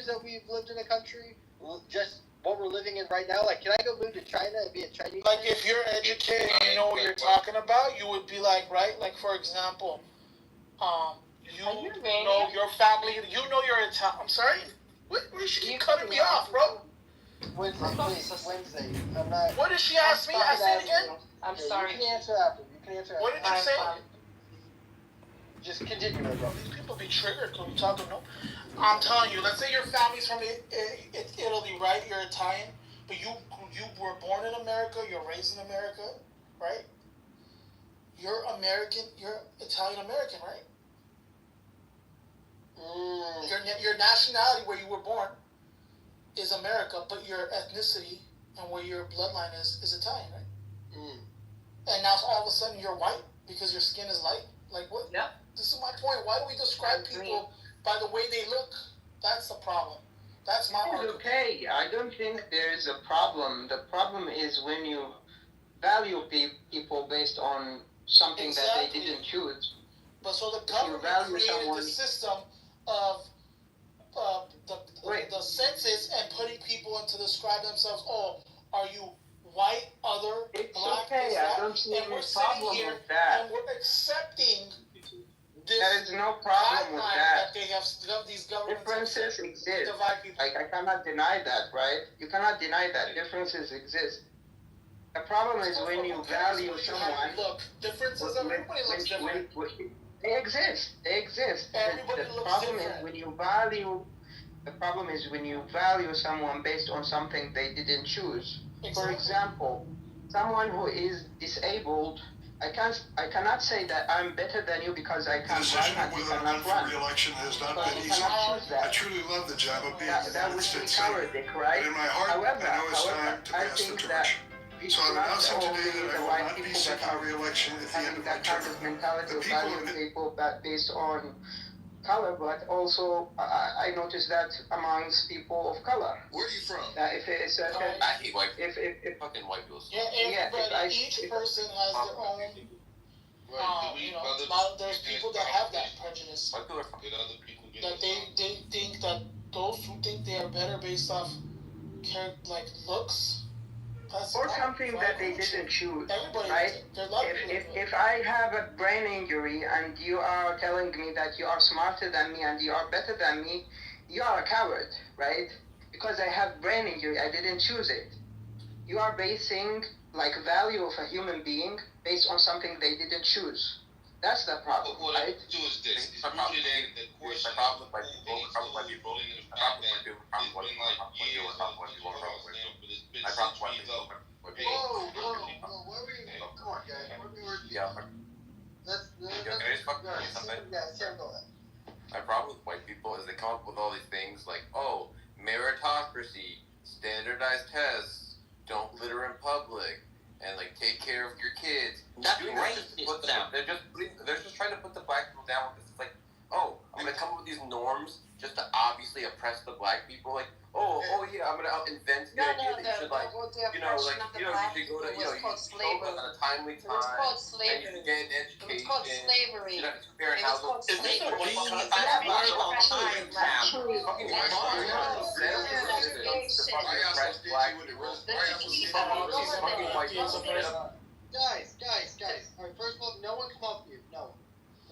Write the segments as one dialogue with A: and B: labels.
A: years that we've lived in a country, just what we're living in right now, like, can I go move to China and be a Chinese?
B: Like, if you're educated and you know what you're talking about, you would be like, right? Like, for example, you know your family, you know your Italian. I'm sorry? What is she cutting me off, bro?
A: Wednesday. I'm not.
B: What did she ask me? I said it again?
C: I'm sorry.
A: You can answer after.
B: What did you say?
A: Just continue, bro.
B: These people be triggered when we talk to them. I'm telling you, let's say your family's from Italy, right? You're Italian, but you were born in America, you're raised in America, right? You're American, you're Italian American, right? Your nationality where you were born is America, but your ethnicity and where your bloodline is Italian, right? And now all of a sudden you're white because your skin is light? Like what?
C: Yeah.
B: This is my point. Why do we describe people by the way they look? That's the problem. That's my argument.
D: Okay, I don't think there is a problem. The problem is when you value people based on something that they didn't choose.
B: But so the government created the system of the census and putting people in to describe themselves. Oh, are you white, other,
D: it's
B: black?
D: Okay, I don't see any problem with that.
B: And we're accepting this.
D: There is no problem with that.
B: They have these
D: differences exist. Like, I cannot deny that, right? You cannot deny that differences exist. The problem is when you value someone.
B: Look, differences. Everybody looks different.
D: They exist.
B: Everybody
D: the
B: looks
D: problem
B: different.
D: is when you value. The problem is when you value someone based on something they didn't choose.
B: Exactly.
D: For example, someone who is disabled. I cannot say that I'm better than you because I can't run and you cannot run.
E: Re-election has not been easy. I truly love the job of being
D: that would be cowardice, right?
E: But in my heart,
D: However,
E: I know it's time to pass the torch. So I'm announcing today that I will not be seeking re-election at the end of my term.
D: The people of people that based on color, but also I noticed that amongst people of color.
F: Where are you from?
D: If it's
F: I hate white people.
D: If
F: fucking white people.
B: Yeah, each person has their own. There's people that have that prejudice.
F: White people are fucking other people.
B: That they think that those who think they are better based off like looks.
D: Or something that they didn't choose,
B: Everybody
D: right? If I have a brain injury and you are telling me that you are smarter than me and you are better than me, you are a coward, right? Because I have brain injury, I didn't choose it. You are basing like value of a human being based on something they didn't choose. That's the problem,
F: what
D: right?
F: I do is this. It's usually the question. The problem with white people. The problem with white people. The problem with white people. The problem with white people. The problem with white people. The problem with white people.
A: Whoa, where were you? Come on, guys.
F: My problem with white people is they come up with all these things like, oh, meritocracy, standardized tests, don't litter in public, and like take care of your kids.
C: That's right.
F: They're just trying to put the black people down with this. It's like, oh, I'm gonna come up with these norms just to obviously oppress the black people. Like, oh yeah, I'm gonna invent the idea that you should like, you should go to, you should go on a timely time.
C: It was called slavery.
F: And you should get an education.
C: It was called slavery.
F: You know, it's fair housing.
C: Is this a
A: Guys. All right, first of all, no one come up here. No.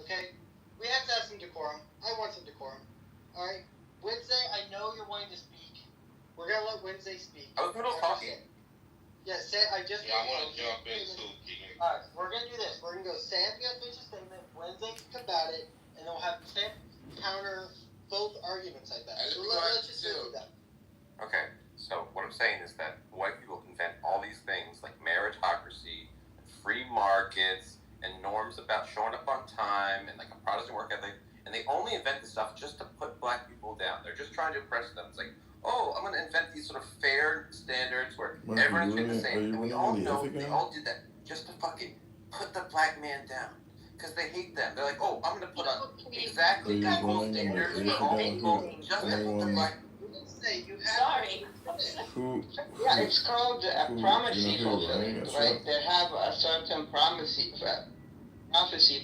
A: Okay? We have to have some decorum. I want some decorum. All right? Wednesday, I know you're wanting to speak. We're going to let Wednesday speak.
F: I was talking.
A: Yeah, I want to
F: jump in too.
A: All right, we're going to do this. We're going to go Sam's going to finish a statement, Wednesday can combat it, and then we'll have Sam counter both arguments like that. So let's just do that.
F: Okay, so what I'm saying is that white people invent all these things like meritocracy, free markets, and norms about showing up on time, and like a Protestant work ethic, and they only invent this stuff just to put black people down. They're just trying to oppress them. It's like, oh, I'm going to invent these sort of fair standards where everyone's been the same, and we all know they all did that just to fucking put the black man down. Because they hate them. They're like, oh, I'm going to put on exactly equal standards for all people just to put the black.
C: Sorry.
D: Yeah, it's called a prophecy fulfilling, right? They have a certain prophecy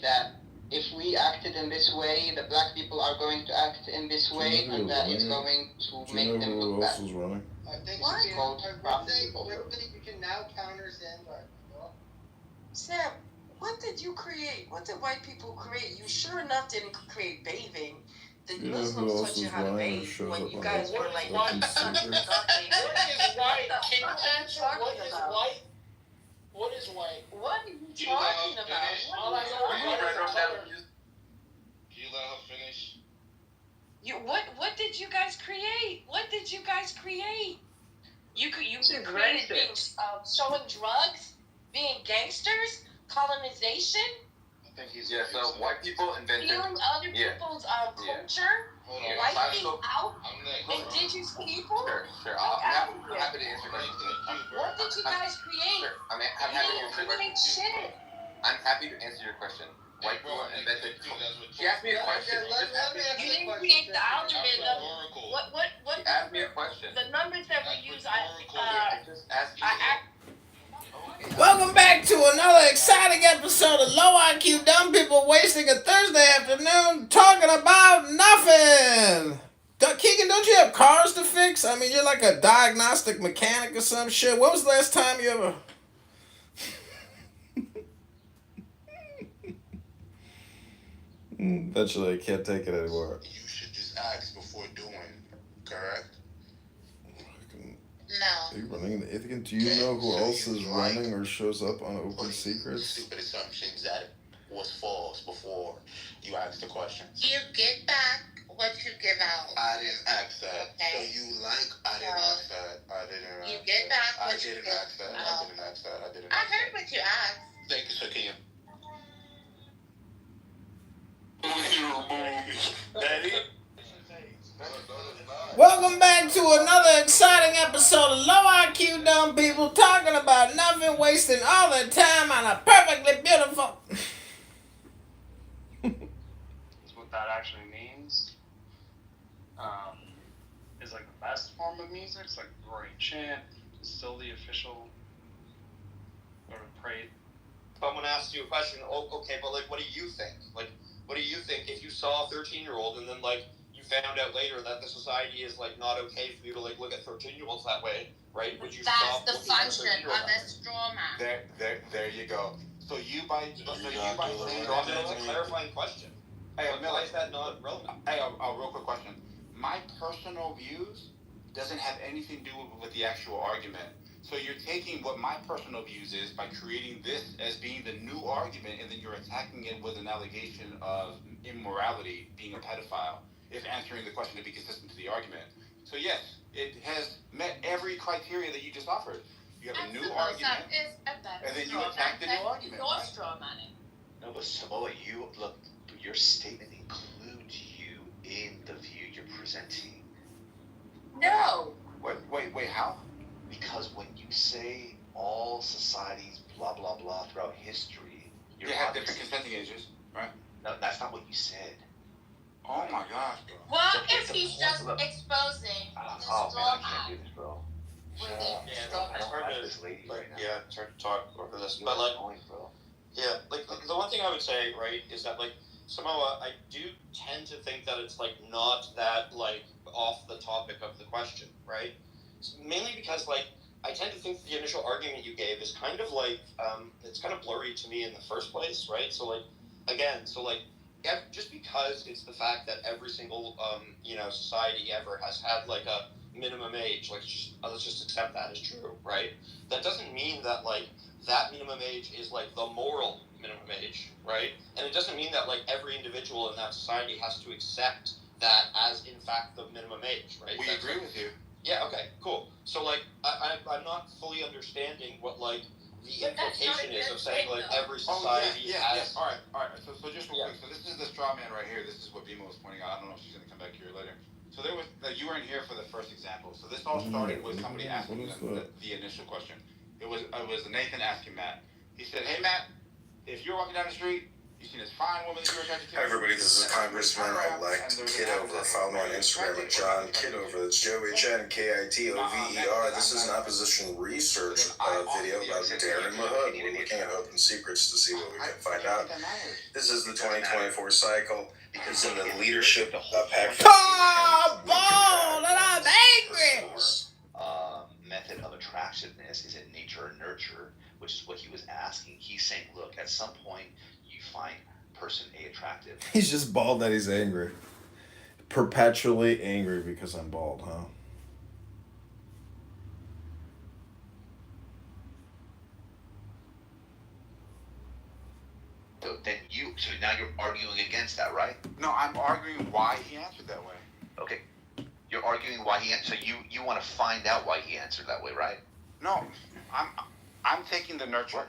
D: that if we acted in this way, the black people are going to act in this way, and that is going to make them look bad.
E: Running?
A: I think
C: What?
A: you can now counter Sandbar.
C: Sam, what did you create? What did white people create? You sure enough didn't create bathing. The
E: You know who
C: Muslims
E: else
C: taught you
E: is
C: how to
E: running or
C: bathe
E: shows
C: when
E: up
C: you
E: on
C: guys
E: the
C: were like,
E: Open Secrets?
B: What is white? Can you answer what is white? What is white?
C: What are you talking about?
B: All I know is white is a color.
G: Can you let her finish?
C: What did you guys create? What did you guys create? You created being showing drugs, being gangsters, colonization,
G: I think he's.
F: Yeah, so white people invented.
C: stealing other people's culture,
G: Hold on.
C: wiping out
G: I'm next.
C: indigenous people.
F: Sure.
C: Out
F: I'm
C: of here.
F: happy to answer questions.
C: What did you guys create?
F: Sure. I'm
C: You
F: happy to
C: didn't
F: answer your
C: create
F: question.
C: shit.
F: I'm happy to answer your question. White people invented. She asked me a question.
A: Let me answer
C: You
A: the
C: didn't
A: question.
C: create the algorithm. What?
F: She asked me a question.
C: The numbers that we use,
F: I just asked you.
E: Welcome back to another exciting episode of Low IQ Dumb People wasting a Thursday afternoon talking about nothing. Keegan, don't you have cars to fix? I mean, you're like a diagnostic mechanic or some shit. When was the last time you ever... Eventually, I can't take it anymore.
G: You should just ask before doing, correct?
C: No.
E: Are you running? Do you know who else is running or shows up on Open Secrets?
G: Stupid assumptions that was false before you asked the question.
C: You get back what you give out.
G: I didn't ask that.
C: Okay.
G: So you like? I didn't ask that. I didn't.
C: You
G: ask
C: get
G: that.
C: back
G: I
C: what you
G: didn't
C: give
G: ask that. I
C: out.
G: didn't ask that. I didn't.
C: I
G: ask
C: heard
G: that.
C: what you asked.
G: Thank you, Shakim. Daddy.
E: Welcome back to another exciting episode of Low IQ Dumb People talking about nothing, wasting all their time on a perfectly beautiful...
H: What that actually means is like the best form of music. It's like Rory chant. It's still the official sort of praise.
I: Someone asked you a question, okay, but like, what do you think? Like, what do you think if you saw a 13-year-old and then like you found out later that the society is like not okay for you to like look at 13-year-olds that way, right? Would you stop
C: That's the
I: looking at
C: function
I: 13-year-olds
C: of
I: that
C: a straw man.
G: There you go. So you by saying
I: way? That's a clarifying question.
G: Hey,
I: Why is that not relevant?
G: Hey, a real quick question. My personal views doesn't have anything to do with the actual argument. So you're taking what my personal views is by creating this as being the new argument, and then you're attacking it with an allegation of immorality, being a pedophile, if answering the question to be consistent to the argument. So yes, it has met every criteria that you just offered. You have a new argument, and then you attack the new argument.
C: Your
G: Right?
C: straw man.
J: No, but Samoa, your statement includes you in the view you're presenting.
C: No.
G: Wait, how?
J: Because when you say all societies, blah, blah, blah, throughout history,
G: You have different consenting ages, right?
J: No, that's not what you said.
G: Oh my gosh, bro.
C: What
J: It's
C: if
J: a
C: he's
J: point.
C: just
J: Look.
C: exposing the
J: Oh man,
C: straw
J: I can't do
C: man?
J: this, bro.
C: With
J: Shut
C: the
J: up.
C: straw
J: I
C: man.
J: don't
I: hard
J: like
I: to,
J: this lady
I: like,
J: right now.
I: yeah, it's hard to talk over this.
J: You're
I: But like,
J: annoying, bro.
I: yeah, like the one thing I would say, right, is that like Samoa, I do tend to think that it's like not that like off the topic of the question, right? Mainly because like I tend to think that the initial argument you gave is kind of like it's kind of blurry to me in the first place, right? So like again, just because it's the fact that every single society ever has had like a minimum age, like let's just accept that as true, right? That doesn't mean that like that minimum age is like the moral minimum age, right? And it doesn't mean that like every individual in that society has to accept that as in fact the minimum age, right?
G: We
I: That's
G: agree
I: like,
G: with you.
I: yeah, okay, cool. So like I'm not fully understanding what like the
C: But that's not
I: implication
C: a
I: is
C: good
I: of saying
C: thing,
I: like
C: though.
I: every society has.
G: All right. So just real
I: Yeah.
G: quick. So this is the straw man right here. This is what Bimo was pointing out. I don't know if she's gonna come back here later. So there was you weren't here for the first example. So this all started with somebody asking the initial question. It was Nathan asking Matt. He said, "Hey Matt, if you're walking down the street You seen this fine woman that you were attracted to?
K: Hi everybody, this is Congressman-elect Kitover. Follow me on Instagram at John Kitover. That's JohnKitover. This is an opposition research video about Darren LaHood. We're looking at open secrets to see what we can find out. This is the 2024 cycle. Because in the leadership pack.
E: Come on, and I'm angry.
J: Method of attractiveness, is it nature or nurture, which is what he was asking. He's saying, look, at some point you find person A attractive.
E: He's just bald that he's angry. Perpetually angry because I'm bald, huh?
J: So now you're arguing against that, right?
G: No, I'm arguing why he answered that way.
J: Okay. You're arguing why he answered. So you want to find out why he answered that way, right?
G: No, I'm taking the nurture,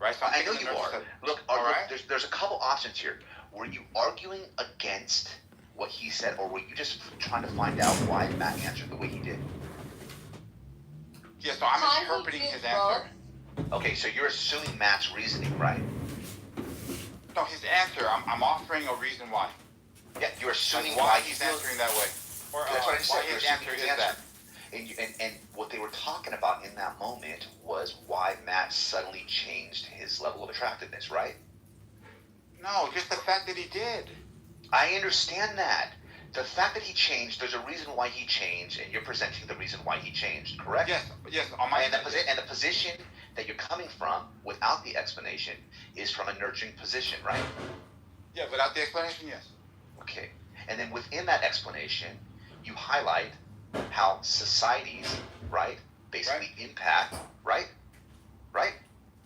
G: right? So
J: I know you are. Look,
G: right?
J: There's a couple options here. Were you arguing against what he said, or were you just trying to find out why Matt answered the way he did?
G: Yeah, so I'm interpreting his answer.
J: Okay, so you're assuming Matt's reasoning, right?
G: No, his answer. I'm offering a reason why.
J: Yeah, you're assuming
G: why he's answering that way. Or
J: that's what I said.
G: Why his answer is that.
J: And what they were talking about in that moment was why Matt suddenly changed his level of attractiveness, right?
G: No, just the fact that he did.
J: I understand that. The fact that he changed, there's a reason why he changed, and you're presenting the reason why he changed, correct?
G: Yes.
J: And the position that you're coming from, without the explanation, is from a nurturing position, right?
G: Yeah, without the explanation, yes.
J: Okay. And then within that explanation, you highlight how societies, right, basically impact, right?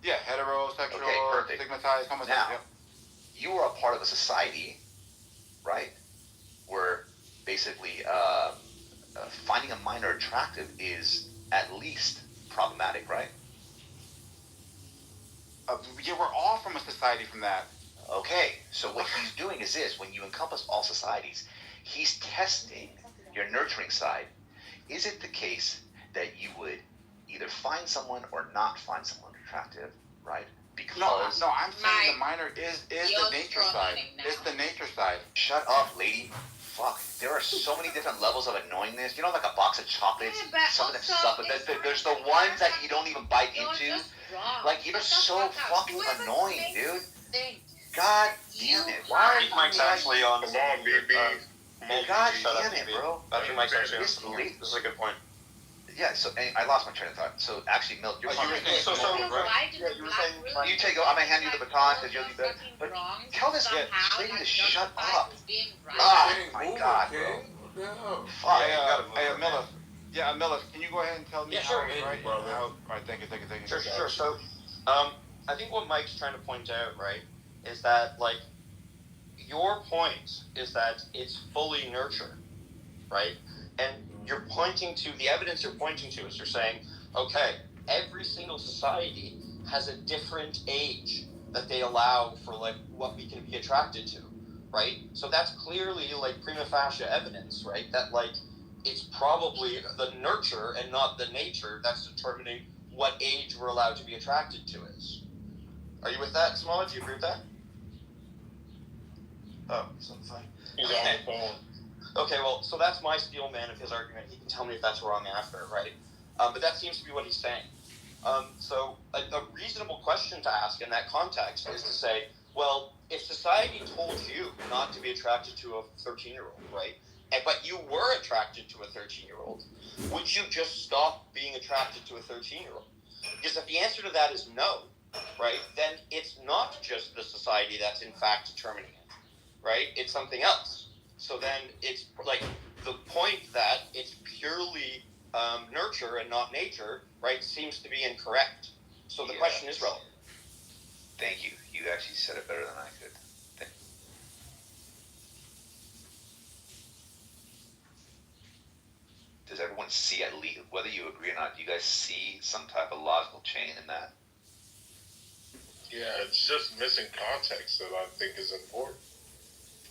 G: Yeah, heterosexual,
J: okay, perfect.
G: stigmatized, homosexual.
J: Now, you are a part of a society, right, where basically finding a minor attractive is at least problematic, right?
G: Yeah, we're all from a society from that.
J: Okay, so what he's doing is this: when you encompass all societies, he's testing your nurturing side. Is it the case that you would either find someone or not find someone attractive, right? Because
G: no, I'm saying the minor is the nature side. It's the nature side.
J: Shut up, lady. Fuck. There are so many different levels of annoyingness. You know, like a box of chocolates. Some of them suck, but there's the ones that you don't even bite into. Like, you're so fucking annoying, dude. God damn it. Why?
I: Mike's actually on.
K: Come on, baby.
J: God damn it, bro.
I: Actually, Mike's actually on. This is a good point.
J: Yeah, so I lost my train of thought. So actually, Milk, you're
I: right?
J: You take over. I'm gonna hand you the baton because you'll do that. But tell this lady to shut up. Oh my God, bro. Fuck.
G: Hey, Miller. Yeah, Miller, can you go ahead and tell me how it's right?
K: Brother.
G: All right, thank you.
I: Sure. So, I think what Mike's trying to point out, right, is that, like, your point is that it's fully nurture, right? And you're pointing to, the evidence you're pointing to is you're saying, okay, every single society has a different age that they allow for, like, what we can be attracted to, right? So that's clearly, like, prima facie evidence, right? That, like, it's probably the nurture and not the nature that's determining what age we're allowed to be attracted to is. Are you with that, Small? Do you agree with that? Oh, he's on the phone.
K: He's on the phone.
I: Okay, well, so that's my steel man of his argument. He can tell me if that's wrong after, right? But that seems to be what he's saying. So a reasonable question to ask in that context is to say, well, if society told you not to be attracted to a 13-year-old, right, but you were attracted to a 13-year-old, would you just stop being attracted to a 13-year-old? Because if the answer to that is no, right, then it's not just the society that's in fact determining it, right? It's something else. So then it's like the point that it's purely nurture and not nature, right, seems to be incorrect. So the question is relevant.
J: Thank you. You actually said it better than I could. Does everyone see, at least, whether you agree or not, do you guys see some type of logical chain in that?
K: Yeah, it's just missing context that I think is important.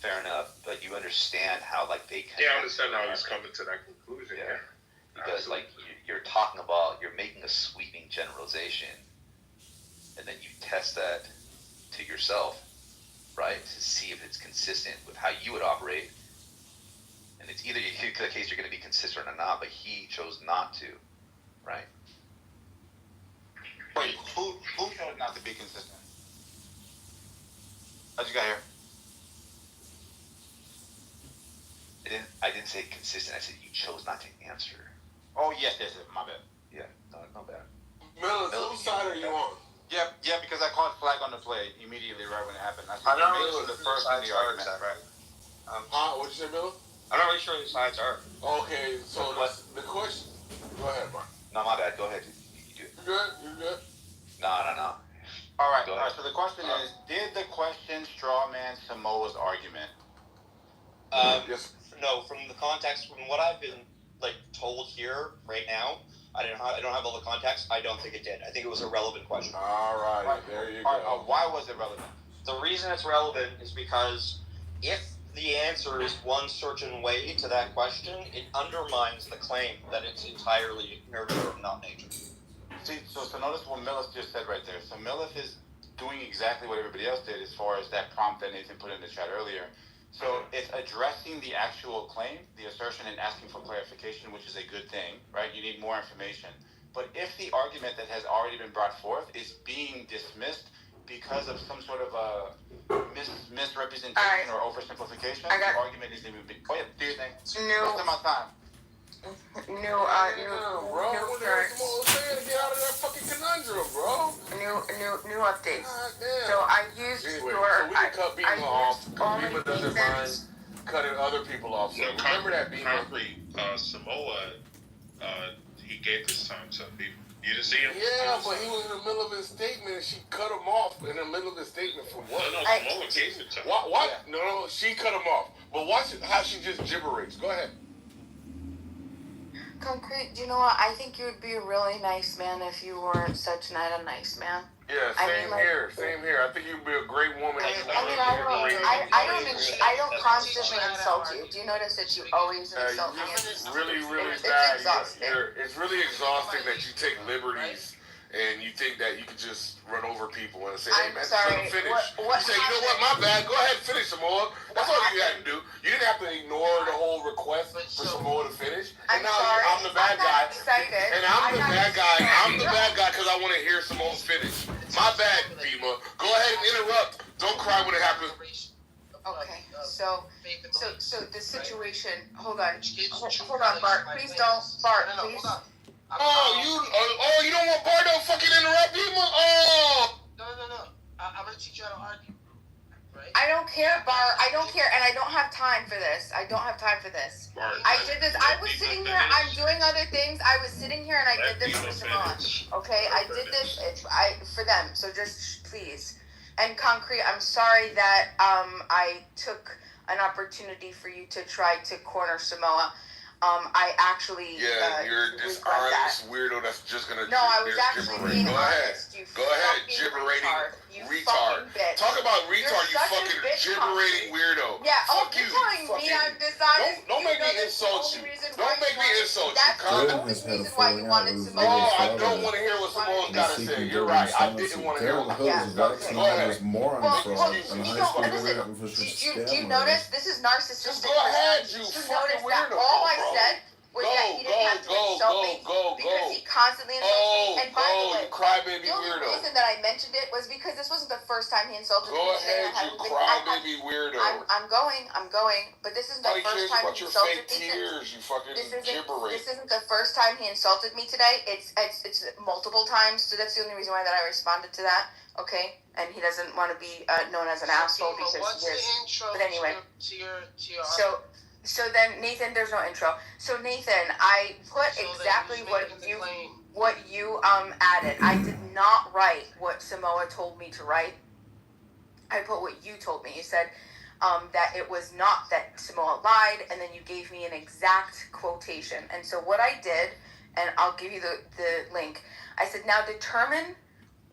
J: Fair enough, but you understand how, like, they can...
K: Yeah, I understand how he's coming to that conclusion, yeah.
J: Because, like, you're talking about, you're making a sweeping generalization, and then you test that to yourself, right? To see if it's consistent with how you would operate. And it's either the case you're going to be consistent or not, but he chose not to, right?
G: Wait, who chose not to be consistent? How'd you get here?
J: I didn't say consistent. I said you chose not to answer.
G: Oh, yes, my bad.
J: Yeah, not bad.
E: Miller, whose side are you on?
G: Yeah, because I caught flag on the play immediately right when it happened. I
I: I'm
G: said,
I: not
G: you
I: really
G: made
I: sure
G: the first in the argument.
I: right?
E: What'd you say, Miller?
I: I'm not really sure who the sides are.
E: Okay, so the question. Go ahead, Mark.
J: No, my bad. Go ahead. You do it.
E: You good? You good?
J: No.
G: All right. So the question is, did the question straw man Samoa's argument?
E: Yes.
I: No, from the context, from what I've been told here right now, I don't have all the context. I don't think it did. I think it was a relevant question.
E: All right, there you go.
G: Why was it relevant?
I: The reason it's relevant is because if the answer is one certain way to that question, it undermines the claim that it's entirely nurture and not nature.
G: See, so notice what Millis just said right there. So Millis is doing exactly what everybody else did as far as that prompt that Nathan put in the chat earlier. So it's addressing the actual claim, the assertion, and asking for clarification, which is a good thing, right? You need more information. But if the argument that has already been brought forth is being dismissed because of some sort of a misrepresentation or oversimplification, the argument isn't even been. Oh yeah, do your thing. Rest of my time.
E: Bro, what the hell Samoa saying to get out of that fucking conundrum, bro?
L: New updates.
E: God
L: So I used
E: anyway,
L: your.
E: so we can cut Beamer off. Beamer doesn't mind
L: Nathan's.
E: cutting other people off. So remember that, Beamer.
M: Concrete, Samoa, he gave this time to people. You didn't see him?
E: Yeah, but he was in the middle of his statement and she cut him off in the middle of his statement for what?
M: No, Samoa gave it to him.
E: What? No, she cut him off. But watch how she just gibberish. Go ahead.
L: Concrete, you know what? I think you would be a really nice man if you weren't such not a nice man.
E: Yeah, same here. I think you'd be a great woman.
L: I don't constantly insult you. Do you notice that you always insult me?
E: It's really
L: It's
E: bad.
L: exhausting.
E: It's really exhausting that you take liberties and you think that you can just run over people and say, hey,
L: I'm
E: man,
L: sorry.
E: let him finish.
L: What
E: You say, you know what, my bad. Go ahead, finish, Samoa. That's all you had to do. You didn't have to ignore the whole request for Samoa to finish. And
L: I'm
E: now
L: sorry.
E: I'm the bad guy.
L: Excited.
E: And I'm the bad guy. I'm the bad guy because I want to hear Samoa's finish. My bad, Bima. Go ahead and interrupt. Don't cry when it happens.
L: Okay, so the situation. Hold on, Bart. Please don't, Bart. Please.
E: You don't want Bart to fucking interrupt Bima? Oh.
A: No. I'm gonna teach you how to argue. Right?
L: I don't care, Bart. I don't care, and I don't have time for this. I did this. I was sitting here. I'm doing other things. I was sitting here and I did this for Simone. Okay, I did this. For them. So just please. And Concrete, I'm sorry that I took an opportunity for you to try to corner Samoa. I actually
E: you're this honest weirdo that's just gonna.
L: No, I was actually being honest.
E: Go ahead, gibberating retard. Talk about retard, you fucking gibberating weirdo.
L: Yeah.
E: Fuck
L: you're
E: you,
L: telling me I'm dishonest.
E: Don't make me insult you. Don't make me insult you.
L: That's the only reason why you wanted Samoa.
E: I don't want to hear what Samoa's got to say. You're right. I didn't want to hear what Samoa's got to say. Go ahead.
L: Do you notice this is narcissistic?
E: Just go ahead, you fucking weirdo.
L: All I said was that he didn't have to insult me because he constantly insults me. And by the way,
E: crybaby
L: the only
E: weirdo.
L: reason that I mentioned it was because this wasn't the first time he insulted me.
E: Go ahead, you crybaby weirdo.
L: I'm going, but this isn't the first time he insulted me.
E: Tears, you fucking gibberish.
L: This isn't the first time he insulted me today. It's multiple times, so that's the only reason why that I responded to that. Okay, and he doesn't want to be known as an asshole because he is. But anyway, So then, Nathan, there's no intro. So Nathan, I put exactly what you added. I did not write what Samoa told me to write. I put what you told me. You said that it was not that Samoa lied, and then you gave me an exact quotation. And so what I did, and I'll give you the link. I said, now determine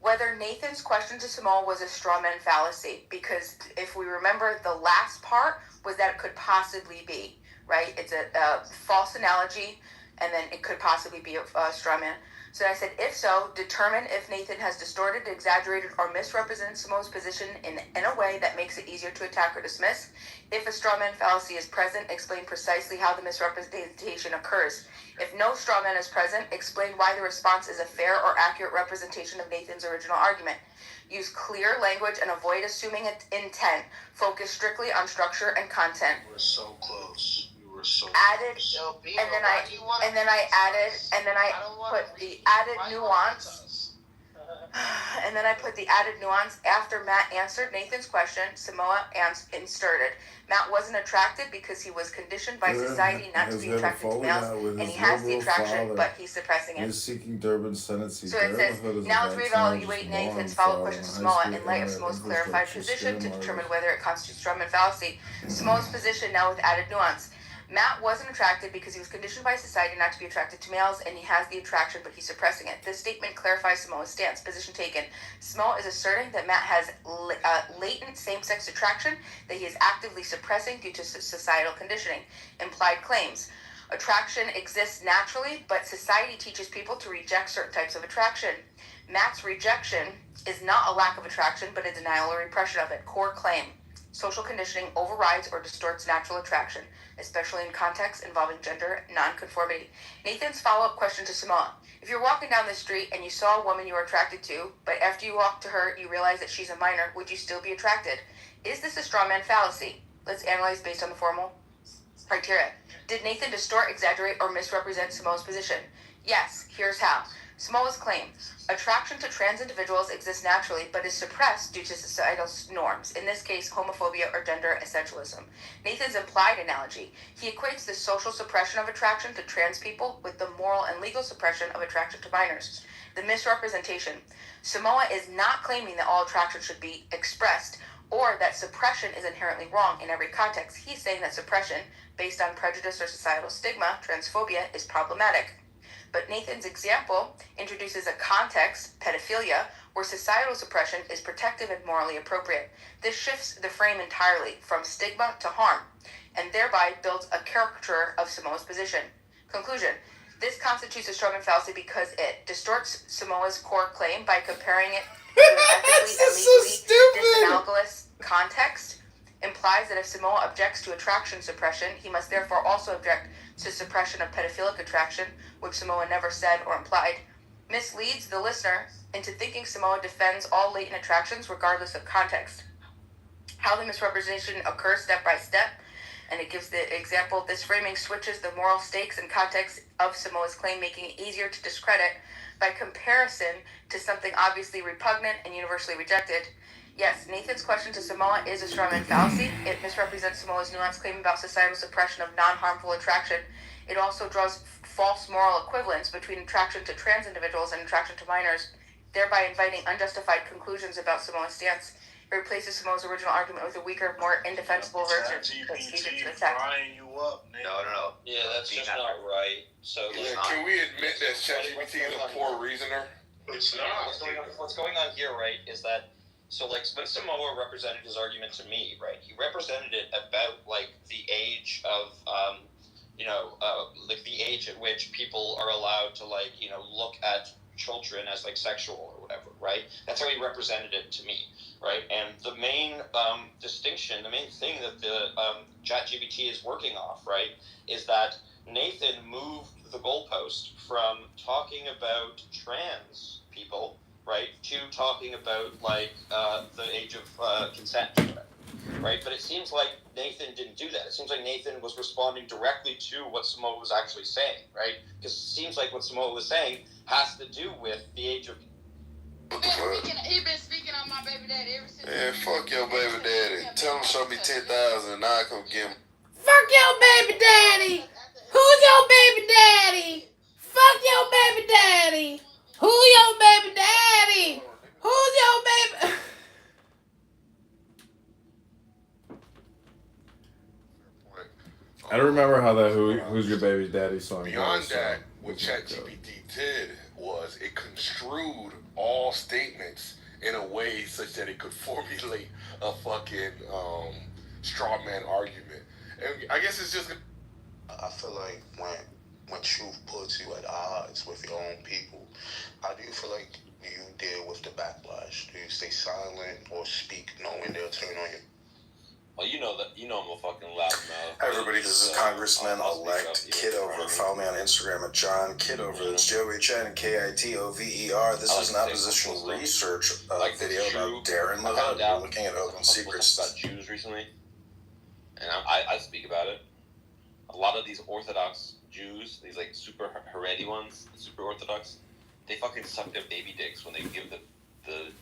L: whether Nathan's question to Samoa was a straw man fallacy, because if we remember, the last part was that it could possibly be, right? It's a false analogy and then it could possibly be a straw man. So I said, if so, determine if Nathan has distorted, exaggerated, or misrepresented Simoa's position in a way that makes it easier to attack or dismiss. If a straw man fallacy is present, explain precisely how the misrepresentation occurs. If no straw man is present, explain why the response is a fair or accurate representation of Nathan's original argument. Use clear language and avoid assuming intent. Focus strictly on structure and content.
B: We're so close. We were so
L: added,
A: Yo, Beaver,
L: and then
A: why do you want
L: I put the added nuance. And then I put the added nuance after Matt answered Nathan's question. Samoa inserted. Matt wasn't attracted because he was conditioned by society not to be attracted to males, and he has the attraction, but he's suppressing it.
E: He's seeking Durban Senate seat.
L: So it says, now let's reevaluate Nathan's follow-up question to Samoa in light of Samoa's clarified position to determine whether it constitutes straw man fallacy. Samoa's position now with added nuance. Matt wasn't attracted because he was conditioned by society not to be attracted to males, and he has the attraction, but he's suppressing it. This statement clarifies Samoa's stance. Position taken. Samoa is asserting that Matt has latent same-sex attraction that he is actively suppressing due to societal conditioning. Implied claims. Attraction exists naturally, but society teaches people to reject certain types of attraction. Matt's rejection is not a lack of attraction, but a denial or repression of it. Core claim. Social conditioning overrides or distorts natural attraction, especially in contexts involving gender nonconformity. Nathan's follow-up question to Samoa. If you're walking down the street and you saw a woman you were attracted to, but after you walk to her, you realize that she's a minor, would you still be attracted? Is this a straw man fallacy? Let's analyze based on the formal criteria. Did Nathan distort, exaggerate, or misrepresent Samoa's position? Yes. Here's how. Samoa's claim. Attraction to trans individuals exists naturally, but is suppressed due to societal norms, in this case, homophobia or gender essentialism. Nathan's implied analogy. He equates the social suppression of attraction to trans people with the moral and legal suppression of attraction to minors. The misrepresentation. Samoa is not claiming that all attraction should be expressed, or that suppression is inherently wrong in every context. He's saying that suppression, based on prejudice or societal stigma, transphobia, is problematic. But Nathan's example introduces a context, pedophilia, where societal suppression is protective and morally appropriate. This shifts the frame entirely from stigma to harm, and thereby builds a caricature of Samoa's position. Conclusion. This constitutes a straw man fallacy because it distorts Samoa's core claim by comparing it to an ethically and legally disanalogous context, implies that if Samoa objects to attraction suppression, he must therefore also object to suppression of pedophilic attraction, which Samoa never said or implied, misleads the listener into thinking Samoa defends all latent attractions regardless of context. How the misrepresentation occurs step by step, and it gives the example, this framing switches the moral stakes and context of Samoa's claim, making it easier to discredit by comparison to something obviously repugnant and universally rejected. Yes, Nathan's question to Samoa is a straw man fallacy. It misrepresents Samoa's nuanced claim about societal suppression of non-harmful attraction. It also draws false moral equivalence between attraction to trans individuals and attraction to minors, thereby inviting unjustified conclusions about Samoa's stance. It replaces Samoa's original argument with a weaker, more indefensible version that's easier to attack.
B: you up, Nate.
J: No.
I: Yeah, that's just not right. So
N: Yeah, can we admit that ChatGPT is a poor reasoner?
M: It's not.
I: What's going on here, right, is that so like when Samoa represented his argument to me, right, he represented it about like the age of like the age at which people are allowed to like, look at children as like sexual or whatever, right? That's how he represented it to me, right? And the main distinction, the main thing that the ChatGPT is working off, right, is that Nathan moved the goalpost from talking about trans people, right, to talking about like the age of consent, right? But it seems like Nathan didn't do that. It seems like Nathan was responding directly to what Samoa was actually saying, right? Because it seems like what Samoa was saying has to do with the age of.
O: He been speaking on my baby daddy ever since.
N: Yeah, fuck your baby daddy. Tell him show me 10,000 and I'll come get him.
E: Fuck your baby daddy. Who's your baby daddy? Fuck your baby daddy. Who your baby daddy? Who's your baby? I don't remember how that Who's Your Baby Daddy song
N: Beyond
E: goes,
N: that, what ChatGPT did was it construed all statements in a way such that it could formulate a fucking straw man argument. And I guess it's just.
G: I feel like when
P: when truth puts you at odds with your own people, how do you feel like you deal with the backlash? Do you stay silent or speak knowing they'll turn on you?
F: Well, you know I'm a fucking loudmouth.
K: Hi everybody, this is Congressman-elect Kitover. Follow me on Instagram at John Kitover. That's JOHN-KITOVER. This is an oppositional research video about Darren the Hood. We're looking at open secrets.
F: About Jews recently, and I speak about it. A lot of these Orthodox Jews, these like super Haredi ones, super Orthodox, they fucking suck their baby dicks when they give the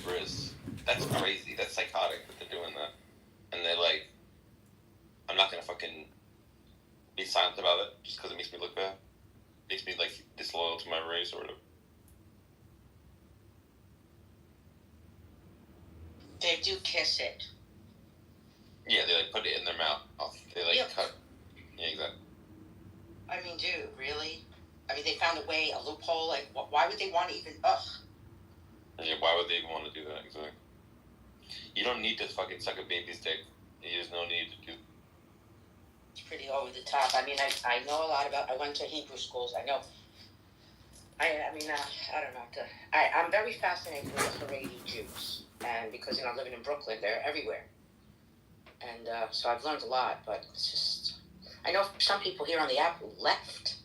F: bris. That's crazy. That's psychotic that they're doing that. And they're like, I'm not gonna fucking be silent about it just because it makes me look bad. Makes me like disloyal to my race or whatever.
C: They do kiss it.
F: Yeah, they like put it in their mouth. They like cut. Yeah, exactly.
C: I mean, dude, really? I mean, they found a way, a loophole. Like, why would they want to even? Ugh.
F: Yeah, why would they even want to do that? Exactly. You don't need to fucking suck a baby's dick. There's no need to do.
C: It's pretty over the top. I mean, I know a lot about. I went to Hebrew schools. I know. I don't know. I'm very fascinated with the Haredi Jews, and because living in Brooklyn, they're everywhere, and so I've learned a lot. But it's just, I know some people here on the app who left.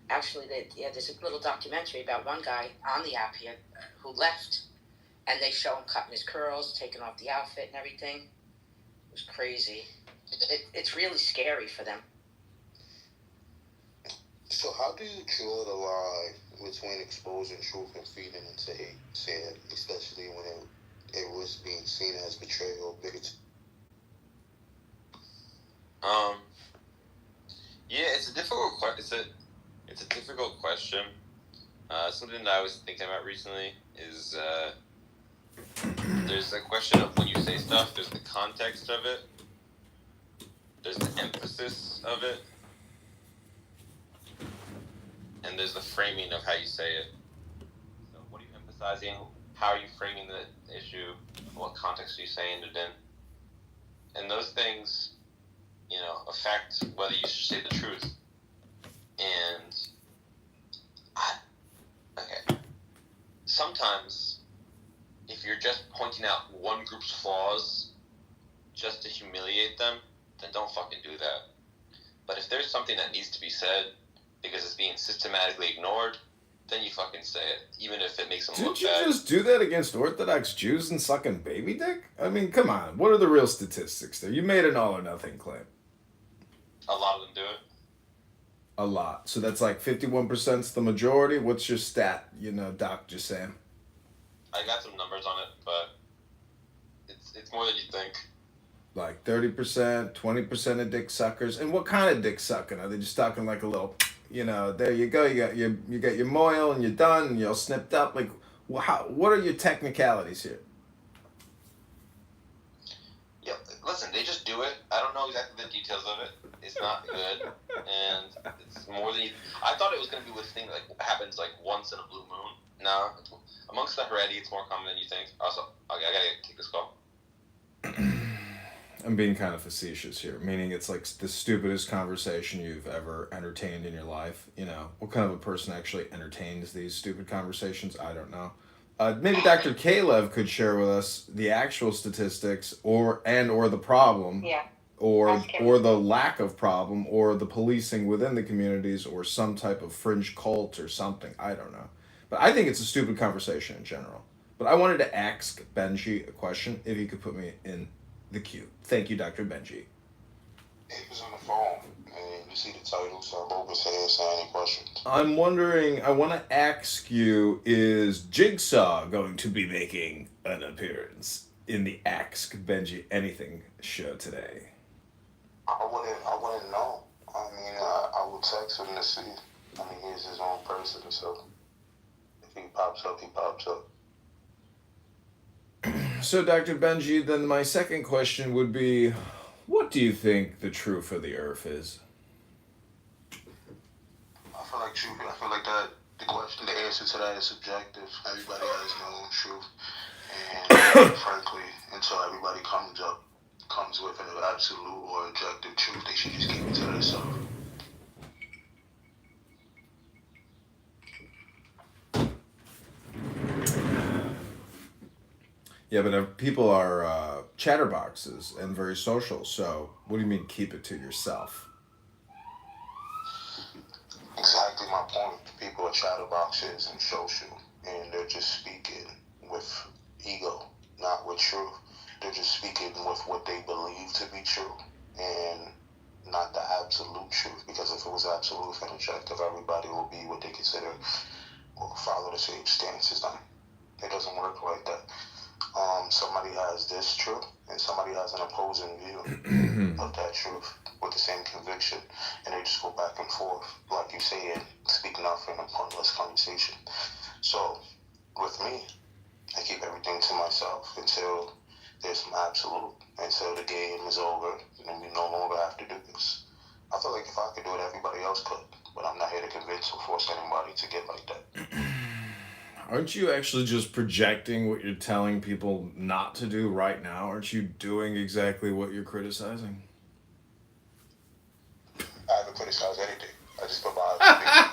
C: Actually, there's a little documentary about one guy on the app here who left. And they show him cutting his curls, taking off the outfit and everything. It was crazy. It's really scary for them.
P: So how do you draw the line between exposing truth and feeding into hate, especially when it was being seen as betrayal, bigotry?
F: Yeah, it's a difficult it's a difficult question. Something that I was thinking about recently is there's a question of when you say stuff, there's the context of it, there's the emphasis of it, and there's the framing of how you say it. So what are you emphasizing? How are you framing the issue? What context are you saying it in? And those things, affect whether you should say the truth. And sometimes if you're just pointing out one group's flaws just to humiliate them, then don't fucking do that. But if there's something that needs to be said because it's being systematically ignored, then you fucking say it, even if it makes them look bad.
E: Did you just do that against Orthodox Jews and sucking baby dick? I mean, come on. What are the real statistics there? You made an all or nothing claim.
F: A lot of them do it.
E: A lot. So that's like 51%'s the majority. What's your stat, Doc just saying?
F: I got some numbers on it, but it's more than you think.
E: Like 30%, 20% of dick suckers. And what kind of dick sucking? Are they just talking like a little, there you go, you got your moil and you're done and you're all snipped up? Like, what are your technicalities here?
F: Yeah, listen, they just do it. I don't know exactly the details of it. It's not good, and it's more than you. I thought it was going to be with thing like happens like once in a blue moon. No, amongst the Haredi, it's more common than you think. Also, okay, I gotta take this call.
E: I'm being kind of facetious here, meaning it's like the stupidest conversation you've ever entertained in your life. What kind of a person actually entertains these stupid conversations? I don't know. Maybe Dr. Kalev could share with us the actual statistics or the problem.
C: Yeah.
E: Or the lack of problem, or the policing within the communities, or some type of fringe cult or something. I don't know. But I think it's a stupid conversation in general. But I wanted to ask Benji a question, if he could put me in the queue. Thank you, Dr. Benji.
P: He was on the phone, and you see the title, so I'm open to answer any questions.
E: I'm wondering, I want to ask you, is Jigsaw going to be making an appearance in the Ask Benji Anything show today?
P: I wouldn't know. I mean, I would text him to see. I mean, he's his own person, so if he pops up, he pops up.
E: So, Dr. Benji, then my second question would be, what do you think the truth of the earth is?
P: I feel like that the answer to that is subjective. Everybody has their own truth. And frankly, until everybody comes with an absolute or objective truth, they should just keep it to themselves.
E: Yeah, but people are chatterboxes and very social. So what do you mean keep it to yourself?
P: Exactly my point. People are chatterboxes and social, and they're just speaking with ego, not with truth. They're just speaking with what they believe to be true, and not the absolute truth. Because if it was absolute and objective, everybody will be what they consider or follow the same stance as them. It doesn't work like that. Somebody has this truth, and somebody has an opposing view of that truth with the same conviction, and they just go back and forth, like you said, speaking out in a pointless conversation. So, with me, I keep everything to myself until there's some absolute, until the game is over, and we no longer have to do this. I feel like if I could do it, everybody else could, but I'm not here to convince or force anybody to get like that.
E: Aren't you actually just projecting what you're telling people not to do right now? Aren't you doing exactly what you're criticizing?
P: I haven't criticized anything. I just provide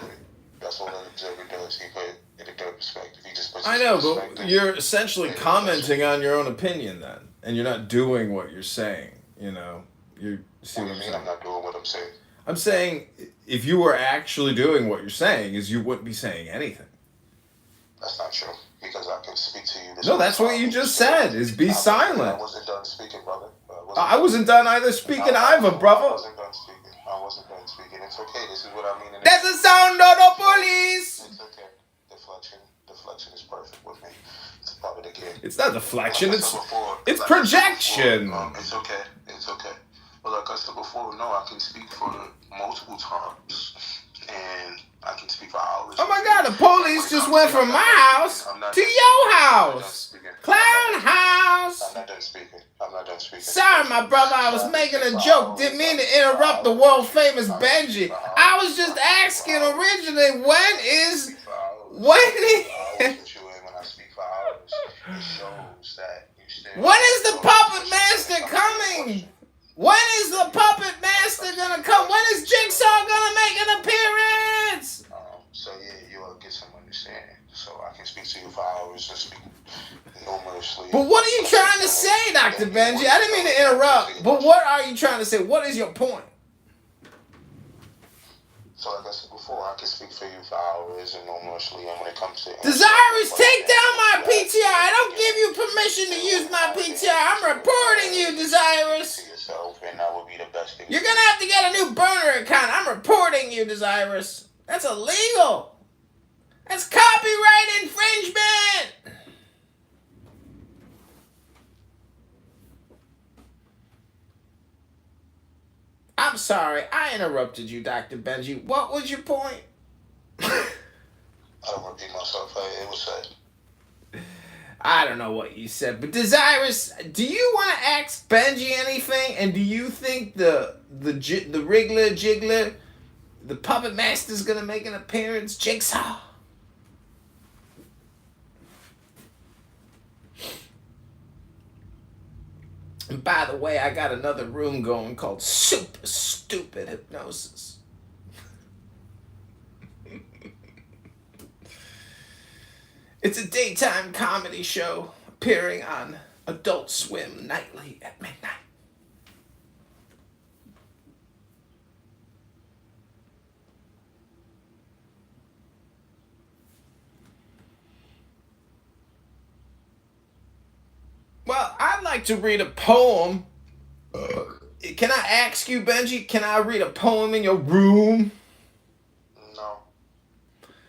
P: with it. That's all an observer does. He put it in a good perspective. He just puts
E: I know, but you're essentially commenting on your own opinion then, and you're not doing what you're saying. You know, you see what I'm saying?
P: I'm not doing what I'm saying.
E: I'm saying if you were actually doing what you're saying, is you wouldn't be saying anything.
P: That's not true, because I can speak to you.
E: No, that's what you just said, is be silent.
P: I wasn't done speaking, brother.
E: I wasn't done either speaking either, brother.
P: I wasn't done speaking. It's okay. This is what I mean.
E: That's the sound of the police.
P: It's okay. Deflection is perfect with me. It's part of the game.
E: It's not deflection, it's projection.
P: It's okay. But like I said before, no, I can speak for multiple times. And I can speak for hours.
E: Oh my God, the police just went from my house to your house. Clown house.
P: I'm not done speaking.
E: Sorry, my brother, I was making a joke. Didn't mean to interrupt the world famous Benji. I was just asking originally, when is... When is the puppet master coming? When is the puppet master gonna come? When is Jigsaw gonna make an appearance?
P: So yeah, you'll get some understanding. So I can speak to you for hours and speak numerously.
E: But what are you trying to say, Dr. Benji? I didn't mean to interrupt, but what are you trying to say? What is your point?
P: So like I said before, I can speak for you for hours and numerously, and when it comes to...
E: Desirous, take down my PTR. I don't give you permission to use my PTR. I'm reporting you, Desirous.
P: And that would be the best thing.
E: You're gonna have to get a new burner account. I'm reporting you, Desirous. That's illegal. That's copyright infringement. I'm sorry, I interrupted you, Dr. Benji. What was your point?
P: I don't repeat myself. It was said.
E: I don't know what you said, but Desirous, do you want to ask Benji anything? And do you think the Wriggler Jiggler, the Puppet Master's gonna make an appearance? Jigsaw. And by the way, I got another room going called Super Stupid Hypnosis. It's a daytime comedy show appearing on Adult Swim nightly at midnight. Well, I'd like to read a poem. Can I ask you, Benji, can I read a poem in your room?
P: No.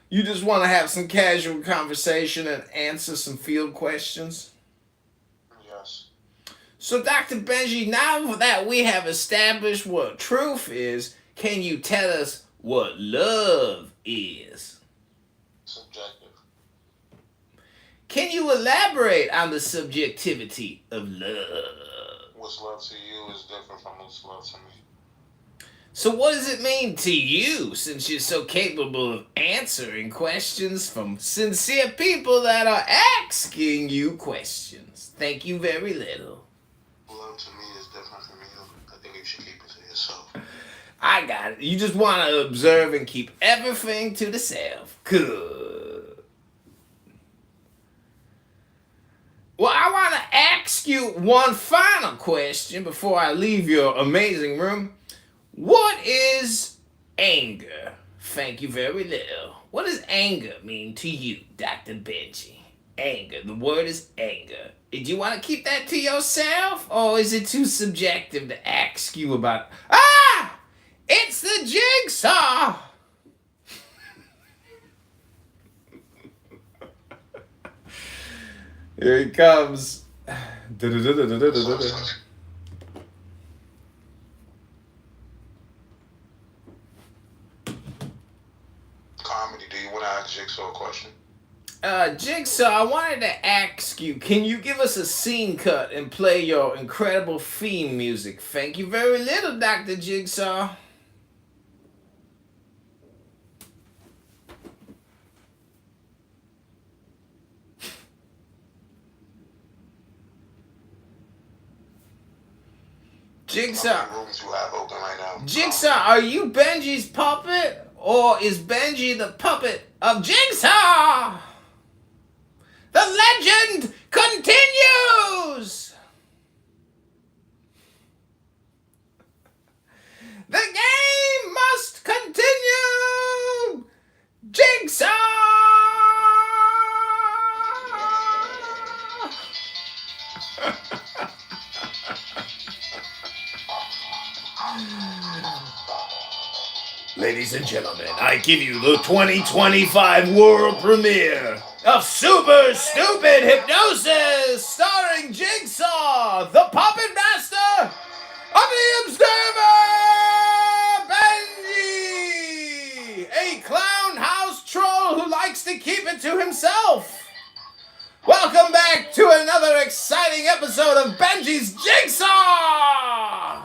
E: You just want to have some casual conversation and answer some field questions?
P: Yes.
E: So, Dr. Benji, now that we have established what truth is, can you tell us what love is?
P: Subjective.
E: Can you elaborate on the subjectivity of love?
P: What's love to you is different from what's love to me.
E: So what does it mean to you, since you're so capable of answering questions from sincere people that are asking you questions? Thank you very little.
P: Love to me is different from you. I think you should keep it to yourself.
E: I got it. You just want to observe and keep everything to the self. Good. Well, I want to ask you one final question before I leave your amazing room. What is anger? Thank you very little. What does anger mean to you, Dr. Benji? Anger. The word is anger. Do you want to keep that to yourself? Or is it too subjective to ask you about... Ah! It's the jigsaw! Here he comes.
P: Comedy, do you want to ask Jigsaw a question?
E: Jigsaw, I wanted to ask you, can you give us a scene cut and play your incredible theme music? Thank you very little, Dr. Jigsaw. Jigsaw.
P: How many rooms you have open right now?
E: Jigsaw, are you Benji's puppet? Or is Benji the puppet of Jigsaw? The legend continues! The game must continue! Jigsaw! Ladies and gentlemen, I give you the 2025 world premiere of Super Stupid Hypnosis, starring Jigsaw, the puppet master of the Observer, Benji, a clown house troll who likes to keep it to himself. Welcome back to another exciting episode of Benji's Jigsaw!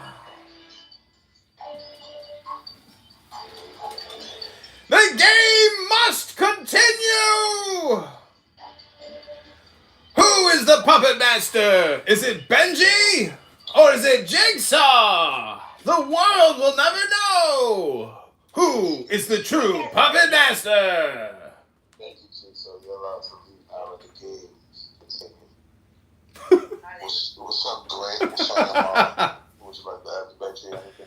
E: The game must continue! Who is the puppet master? Is it Benji? Or is it Jigsaw? The world will never know! Who is the true puppet master?
P: Thank you, Jigsaw. You're allowed to leave out of the game. Continue. What's up, Dwayne? What's on your mind? Would you like to ask Benji anything?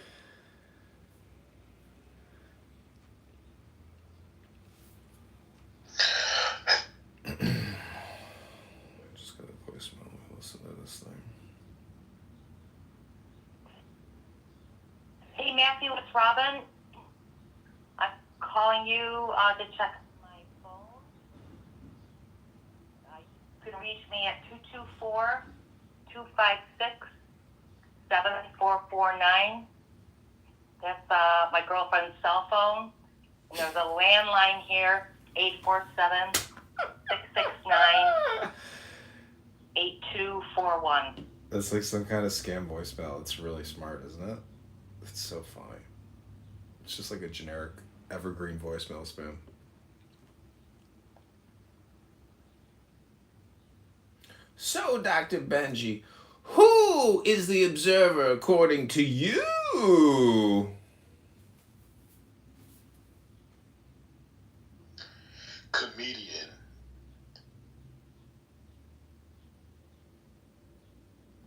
E: Just got a voicemail. Listen to this thing.
Q: Hey Matthew, it's Robin. I'm calling you to check my phone. You can reach me at 224-256-7449. That's my girlfriend's cell phone. And there's a landline here, 847-669-8241.
E: That's like some kind of scam voicemail. It's really smart, isn't it? It's so funny. It's just like a generic evergreen voicemail spam. So, Dr. Benji, who is the observer according to you?
P: Comedian.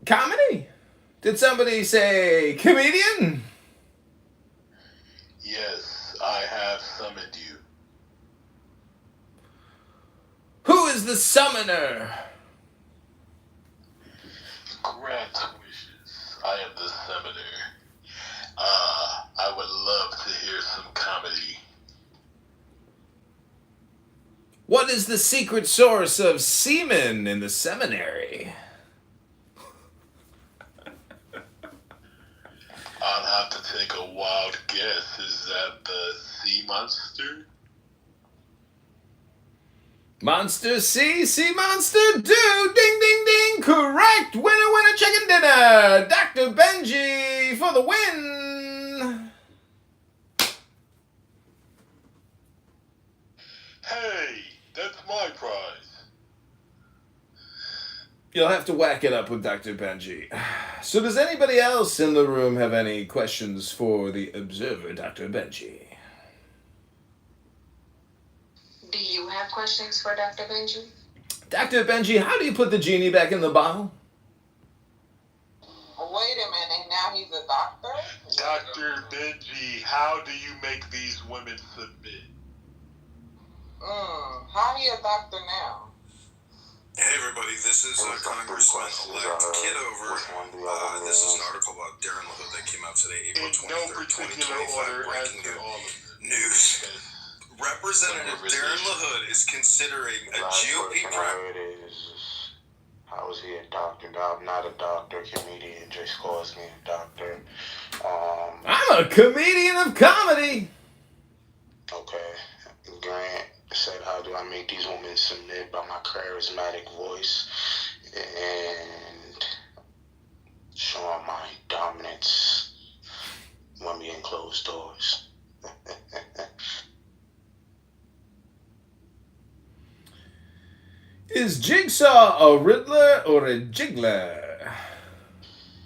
E: Comedy? Did somebody say comedian?
P: Yes, I have summoned you.
E: Who is the summoner?
P: Grant wishes. I am the summoner. I would love to hear some comedy.
E: What is the secret source of semen in the seminary?
P: I'll have to take a wild guess. Is that the sea monster?
E: Monster C, sea monster do, ding ding ding, correct, winner winner chicken dinner, Dr. Benji for the win.
P: Hey, that's my prize.
E: You'll have to whack it up with Dr. Benji. So does anybody else in the room have any questions for the observer, Dr. Benji?
L: Do you have questions for Dr. Benji?
E: Dr. Benji, how do you put the genie back in the bottle?
M: Dr. Benji, how do you make these women submit?
R: How are you a doctor now?
K: Hey everybody, this is Congressman-elect Kitover. This is an article about Darren LaHood that came out today, April 23rd, 2025. Breaking news. Representative Darren LaHood is considering a GOP primary.
P: How is he a doctor? No, I'm not a doctor. Comedian just calls me a doctor.
E: I'm a comedian of comedy.
P: Okay. Grant said, how do I make these women submit? By my charismatic voice and showing my dominance when we in closed doors.
E: Is Jigsaw a Riddler or a Jiggler?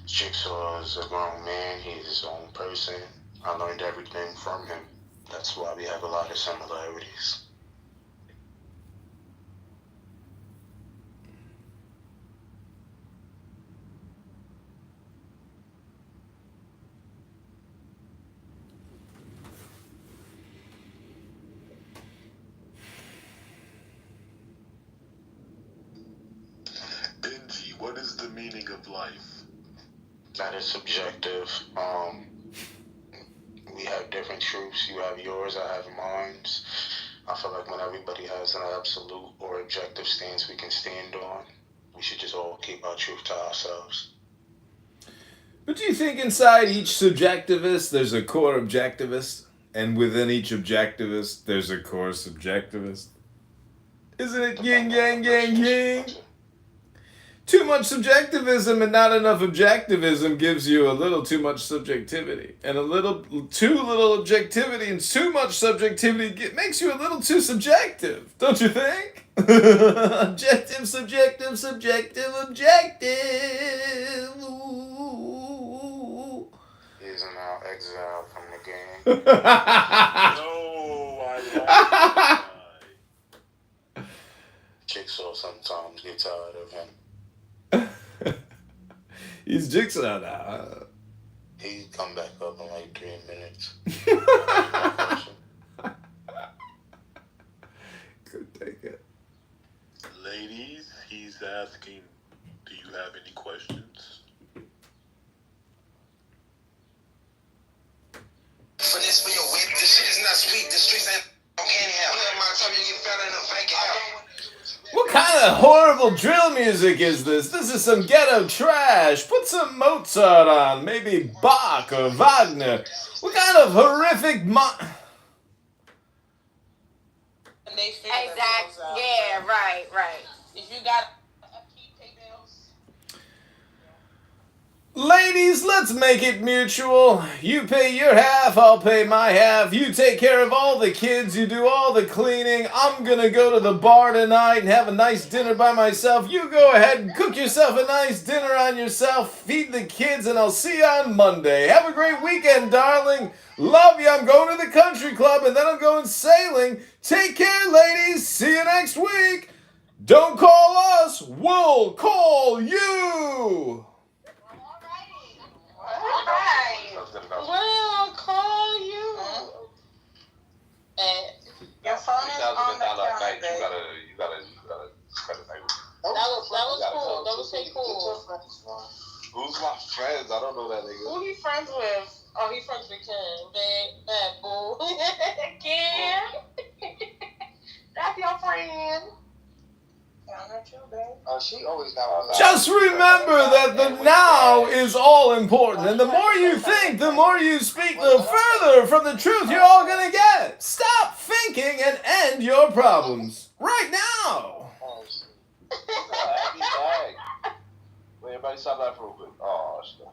P: Jigsaw is a grown man. He's his own person. I learned everything from him. That's why we have a lot of similarities.
M: Benji, what is the meaning of life?
P: That is subjective. We have different truths. You have yours, I have mine. I feel like when everybody has an absolute or objective stance we can stand on, we should just all keep our truth to ourselves.
E: But do you think inside each subjectivist there's a core objectivist? And within each objectivist there's a core subjectivist? Isn't it yin yang yang yang? Too much subjectivism and not enough objectivism gives you a little too much subjectivity. And a little too little objectivity and too much subjectivity makes you a little too subjective. Don't you think? Objective, subjective, subjective, objective. Ooh.
P: He's now exiled from the game.
M: No, I like
P: Jigsaw sometimes gets tired of him.
E: He's Jigsaw now.
P: He'd come back up in like 3 minutes.
E: Could take it.
M: Ladies, he's asking, do you have any questions?
K: For this for your whip, this shit is not sweet. The streets ain't candy have. My time you get fat in a fake house.
E: What kind of horrible drill music is this? This is some ghetto trash. Put some Mozart on, maybe Bach or Wagner. What kind of horrific
L: Exactly. Yeah, right.
R: If you got upkeep pay bills.
E: Ladies, let's make it mutual. You pay your half, I'll pay my half. You take care of all the kids, you do all the cleaning. I'm gonna go to the bar tonight and have a nice dinner by myself. You go ahead and cook yourself a nice dinner on yourself, feed the kids, and I'll see you on Monday. Have a great weekend, darling. Love you. I'm going to the country club and then I'm going sailing. Take care, ladies. See you next week. Don't call us, we'll call you.
R: We'll call you. And your phone is on the counter, babe.
F: You gotta cut it later.
R: That was cool. That was cool.
F: Who's my friends? I don't know that nigga.
R: Who he friends with? Oh, he friends with Kim. Bad boo. Kim. That's your friend.
P: Oh, she always got one.
E: Just remember that the now is all important. And the more you think, the more you speak, the further from the truth you're all going to get. Stop thinking and end your problems. Right now.
F: Wait, everybody stop that for a quick. Oh, shit.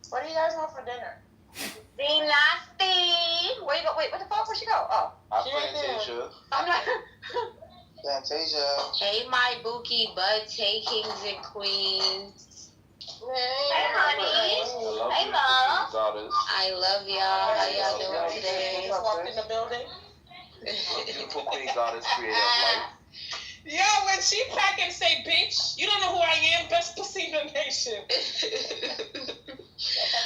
R: What do you guys want for dinner?
L: Be nasty. Wait, what the fuck? Where'd she go? Oh.
R: She right there.
L: I'm not.
P: Fantasia.
L: Hey, my bookie butt takings and queens.
R: Hey,
L: honey. Hey, love. I love y'all. How y'all doing today?
R: Just walked in the building.
F: Beautiful queen goddess, creator of life.
R: Yo, when she pack and say, bitch, you don't know who I am, best pussy in the nation.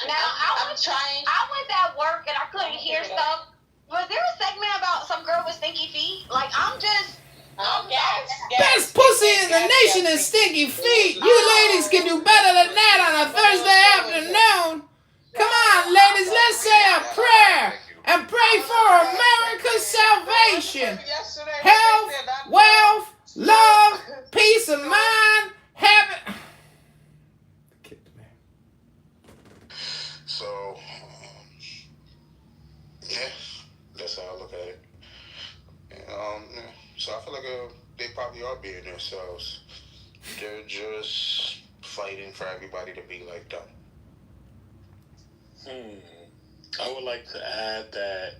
R: Now I was at work and I couldn't hear stuff. Was there a segment about some girl with stinky feet? Like
E: Best pussy in the nation is stinky feet. You ladies can do better than that on a Thursday afternoon. Come on, ladies, let's say a prayer and pray for America's salvation. Health, wealth, love, peace of mind, heaven.
P: So, yeah, that's how I look at it. So I feel like they probably are being themselves. They're just fighting for everybody to be like them.
N: I would like to add that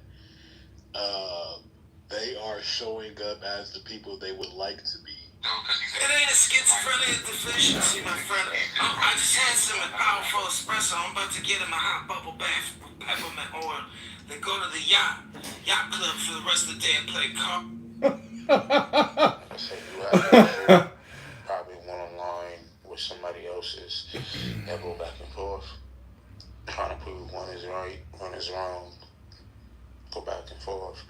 N: they are showing up as the people they would like to be.
S: It ain't a schizophrenia deficiency, my friend. I just had some powerful espresso. I'm about to get in my hot bubble bath with peppermint oil. Then go to the yacht club for the rest of the day and play cards.
P: So you have probably one online with somebody else's that go back and forth, trying to prove one is right, one is wrong, go back and forth.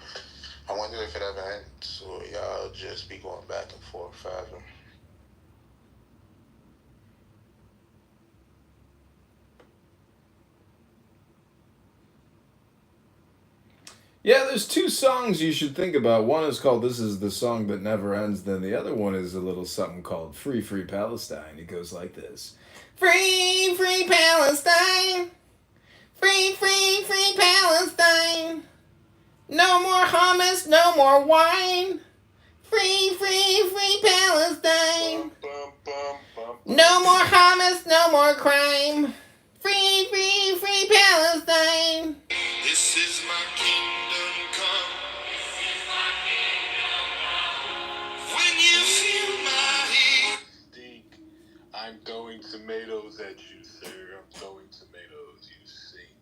P: I wonder if it ever ends, or y'all just be going back and forth forever.
E: Yeah, there's two songs you should think about. One is called This Is the Song That Never Ends. Then the other one is a little something called Free, Free Palestine. It goes like this. Free, free Palestine. Free, free, free Palestine. No more hummus, no more wine. Free, free, free Palestine. No more hummus, no more crime. Free, free, free Palestine.
S: This is my kingdom come. When you feel my heat.
N: Stink. I'm throwing tomatoes at you, sir. I'm throwing tomatoes, you stink.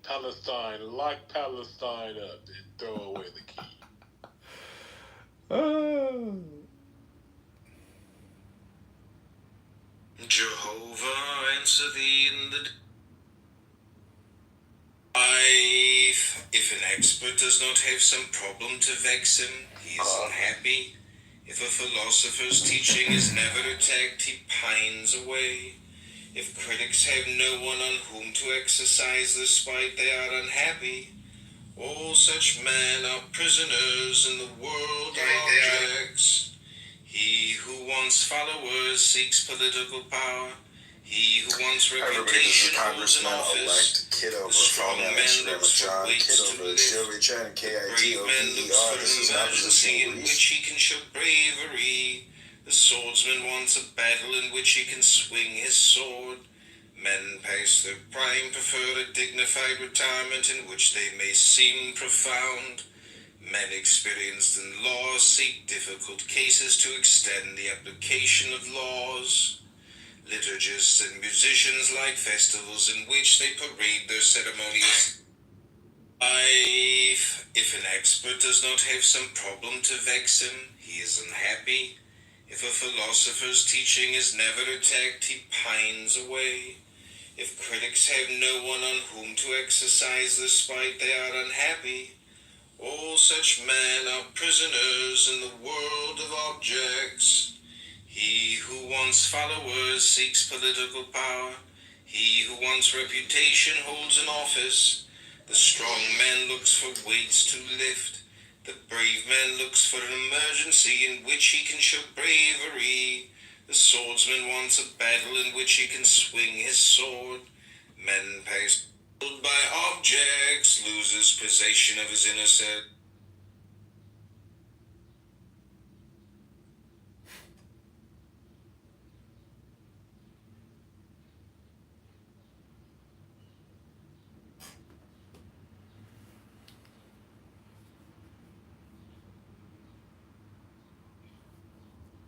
N: Palestine, lock Palestine up and throw away the key.
S: Jehovah, answer thee in the life. If an expert does not have some problem to vex him, he is unhappy. If a philosopher's teaching is never attacked, he pines away. If critics have no one on whom to exercise their spite, they are unhappy. All such men are prisoners in the world of objects. He who wants followers seeks political power. He who wants reputation holds an office.
K: Kitover,
S: The strong man looks for weights to lift. The brave man looks for an emergency in which he can show bravery. The swordsman wants a battle in which he can swing his sword. Men past their prime prefer a dignified retirement in which they may seem profound. Men experienced in law seek difficult cases to extend the application of laws. Liturgists and musicians like festivals in which they parade their ceremonious life. If an expert does not have some problem to vex him, he is unhappy. If a philosopher's teaching is never attacked, he pines away. If critics have no one on whom to exercise their spite, they are unhappy. All such men are prisoners in the world of objects. He who wants followers seeks political power. He who wants reputation holds an office. The strong man looks for weights to lift. The brave man looks for an emergency in which he can show bravery. The swordsman wants a battle in which he can swing his sword. Men pass by objects, loses possession of his inner self.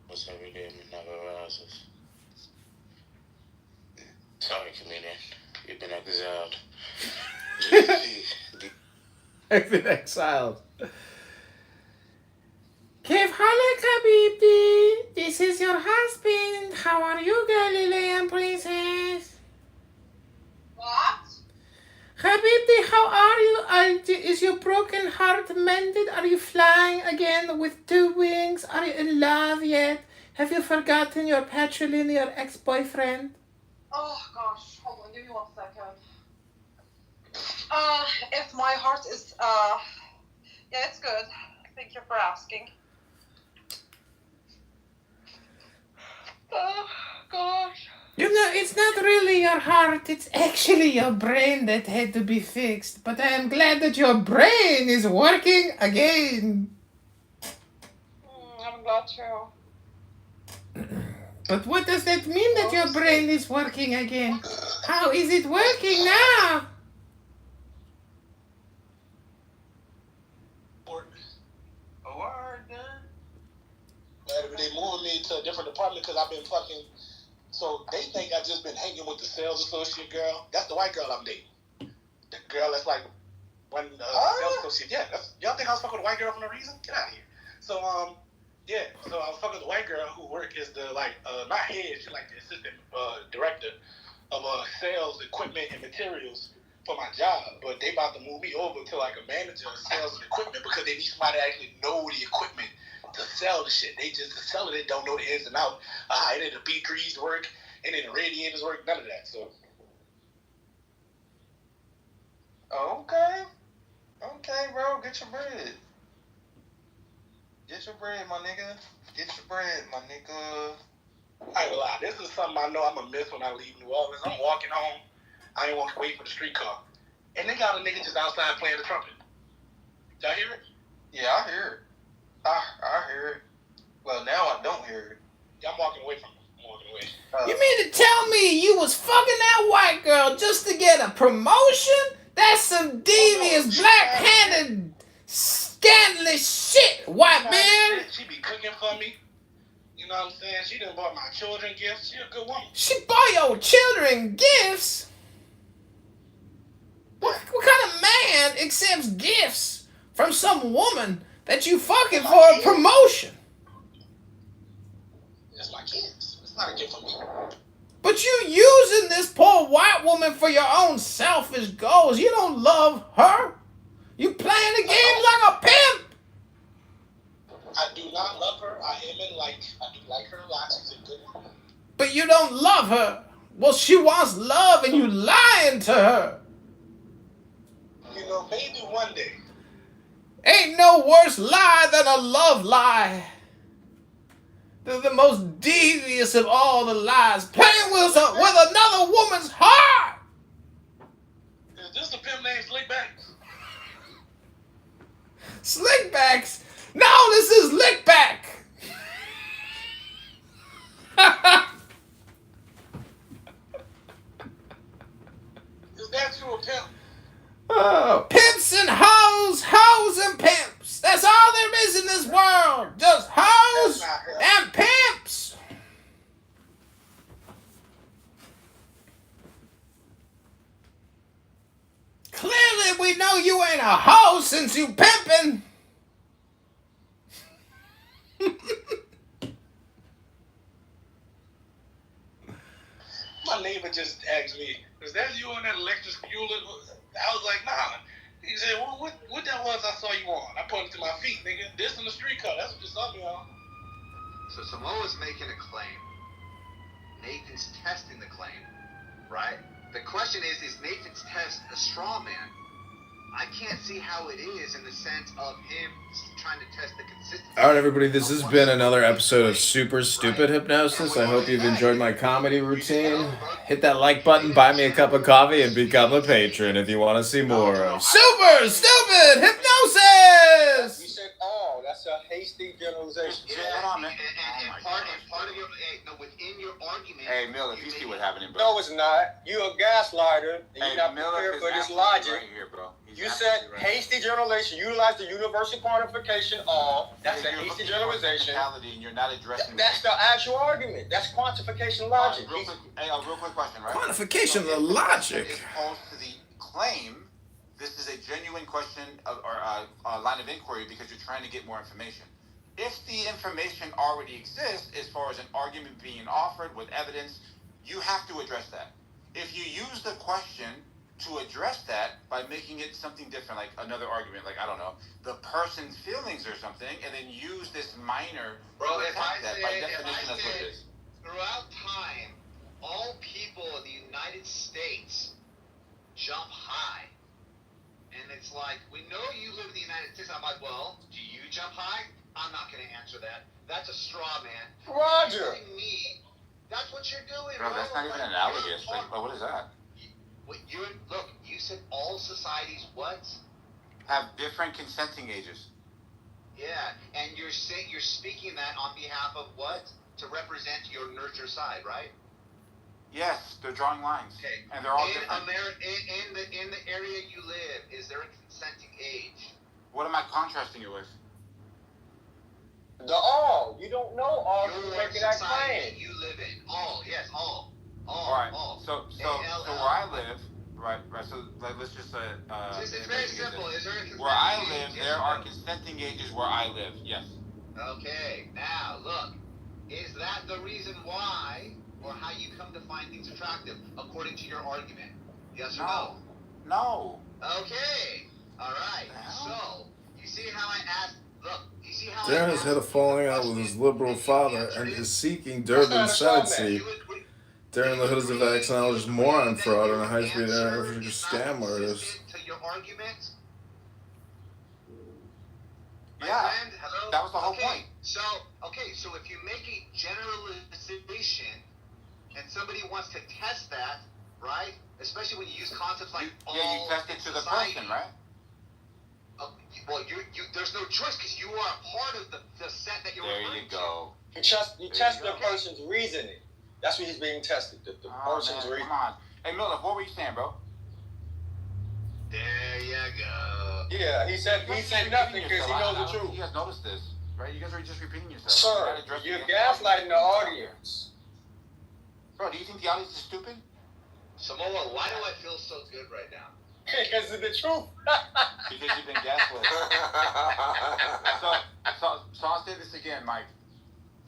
P: What's every day never rises. Sorry, comedian. You've been exiled.
E: I've been exiled. Kev Halak Habibti, this is your husband. How are you, Galilean princess?
R: What?
E: Habibti, how are you? Is your broken heart mended? Are you flying again with 2 wings? Are you in love yet? Have you forgotten your patrilineal ex-boyfriend?
R: Oh gosh, hold on, give me 1 second. If my heart is yeah, it's good. Thank you for asking. Oh gosh.
E: You know, it's not really your heart, it's actually your brain that had to be fixed. But I am glad that your brain is working again.
R: I'm glad too.
E: But what does that mean that your brain is working again? How is it working now?
B: Oh, alright then. They moving me to a different department because I've been fucking. So they think I just been hanging with the sales associate girl. That's the white girl I'm dating. The girl that's like one sales associate. Yeah, y'all think I was fucking with a white girl for no reason? Get out of here. So yeah. So I was fucking with the white girl who work as the not head. She's like the assistant director of sales, equipment, and materials for my job. But they about to move me over to like a manager of sales and equipment because they need somebody to actually know the equipment to sell the shit. They just sell it, they don't know the ins and outs. How the B3s work, and then the radiators work, none of that. So
T: Okay, bro, get your bread. Get your bread, my nigga. Get your bread, my nigga.
B: I ain't gonna lie, this is something I know I'm gonna miss when I leave New Orleans. I'm walking home, I ain't want to wait for the streetcar. And they got a nigga just outside playing the trumpet. Y'all hear it?
T: Yeah, I hear it. I hear it. Well, now I don't hear it.
B: Yeah, I'm walking away from him. I'm walking away.
E: You mean to tell me you was fucking that white girl just to get a promotion? That's some devious, black-handed, scandalous shit, white man.
B: She be cooking for me. You know what I'm saying? She done bought my children gifts. She a good woman.
E: She bought your children gifts? What kind of man accepts gifts from some woman that you fucking for a promotion?
B: It's my kids. It's not a gift for me.
E: But you using this poor white woman for your own selfish goals. You don't love her. You playing the game like a pimp.
B: I do not love her. I do like her a lot. She's a good woman.
E: But you don't love her. Well, she wants love and you lying to her.
B: You know, maybe one day.
E: Ain't no worse lie than a love lie. They're the most devious of all the lies. Playing with another woman's heart.
B: Is this the pimp named Slickbacks?
E: Slickbacks? No, this is Lickback.
B: Is that you a pimp?
E: Oh, pimps and hoes, hoes and pimps. That's all there is in this world. Just hoes and pimps. Clearly we know you ain't a hoe since you pimping.
B: My neighbor just asked me, "Was that you on that electric mule?" I was like, "Nah." He said, "Well, what that was I saw you on?" I pointed to my feet, nigga. This in the street car. That's what you saw me on.
J: So Samoa's making a claim. Nathan's testing the claim, right? The question is Nathan's test a straw man? I can't see how it is in the sense of him trying to test the consistency.
E: All right, everybody, this has been another episode of Super Stupid Hypnosis. I hope you've enjoyed my comedy routine. Hit that like button, buy me a cup of coffee, and become a patron if you want to see more of Super Stupid Hypnosis!
T: You said, oh, that's a hasty generalization.
J: Hold on, man. And part of your, within your argument.
G: Hey, Mill, if you see what happening, bro.
T: No, it's not. You're a gaslighter, and you're not prepared for this logic.
G: Right here, bro.
T: You said hasty generalization. Utilize the universal quantification of. That's a hasty generalization.
G: And you're not addressing.
T: That's the actual argument. That's quantification logic.
G: Real quick question, right?
E: Quantification of logic.
G: As opposed to the claim, this is a genuine question or line of inquiry because you're trying to get more information. if the information already exists as far as an argument being offered with evidence, you have to address that. If you use the question to address that by making it something different, like another argument, like, I don't know, the person's feelings or something, and then use this minor
J: Bro,
G: to
J: if I
G: attack that,
J: say,
G: by definition, that's what it is.
J: Throughout time, all people in the United States jump high. And it's like, we know you live in the United States. I'm like, well, do you jump high? I'm not going to answer that. That's a straw man.
T: Roger.
J: Me, that's what you're doing,
G: Bro, that's not even analogous. Like, what is that?
J: Look, you said all societies what?
G: Have different consenting ages.
J: Yeah, and you're speaking that on behalf of what? To represent your nurture side, right?
G: Yes, they're drawing lines.
J: Okay.
G: And they're all
J: in
G: different.
J: In the area you live, is there a consenting age?
G: What am I contrasting it with?
T: The all. You don't know all.
J: Your
T: You making that
J: society
T: claim.
J: you live in. All. Yes, all.
G: All right. So where I live, right. So like, let's just say.
J: It's very simple. Is there a consenting
G: where I
J: age?
G: live,
J: Yes
G: there
J: or
G: are
J: no?
G: consenting ages where I live. Yes.
J: Okay. Now look, is that the reason why, or how you come to find things attractive, according to your argument? Yes or no?
G: No.
J: Okay. All right. So you see how I asked. Look. You see how
E: Darren has had a falling out with his liberal father and is seeking Durbin Senate seat. Darren LaHood is a vaccinologist, moron, fraud, and a high-speed internet scam artist.
J: To your argument.
G: Yeah.
J: Friend, hello?
G: That was the whole point.
J: So if you make a generalization and somebody wants to test that, right? Especially when you use concepts like
G: you test it to the person, right?
J: Well, there's no choice because you are a part of the set that you're referring to.
G: There you go.
T: You test the person's reasoning. That's what he's being tested. The person's reasoning.
G: Come on. Hey, Miller, what were you saying, bro?
J: There you go.
T: Yeah, he said nothing because he knows the truth.
G: You guys noticed this, right? You guys are just repeating yourself.
T: Sir, you're gaslighting the audience.
G: Bro, do you think the audience is stupid?
J: Samoa, why do I feel so good right now?
T: Because of the truth.
G: Because you've been gaslit. So I'll say this again, Mike.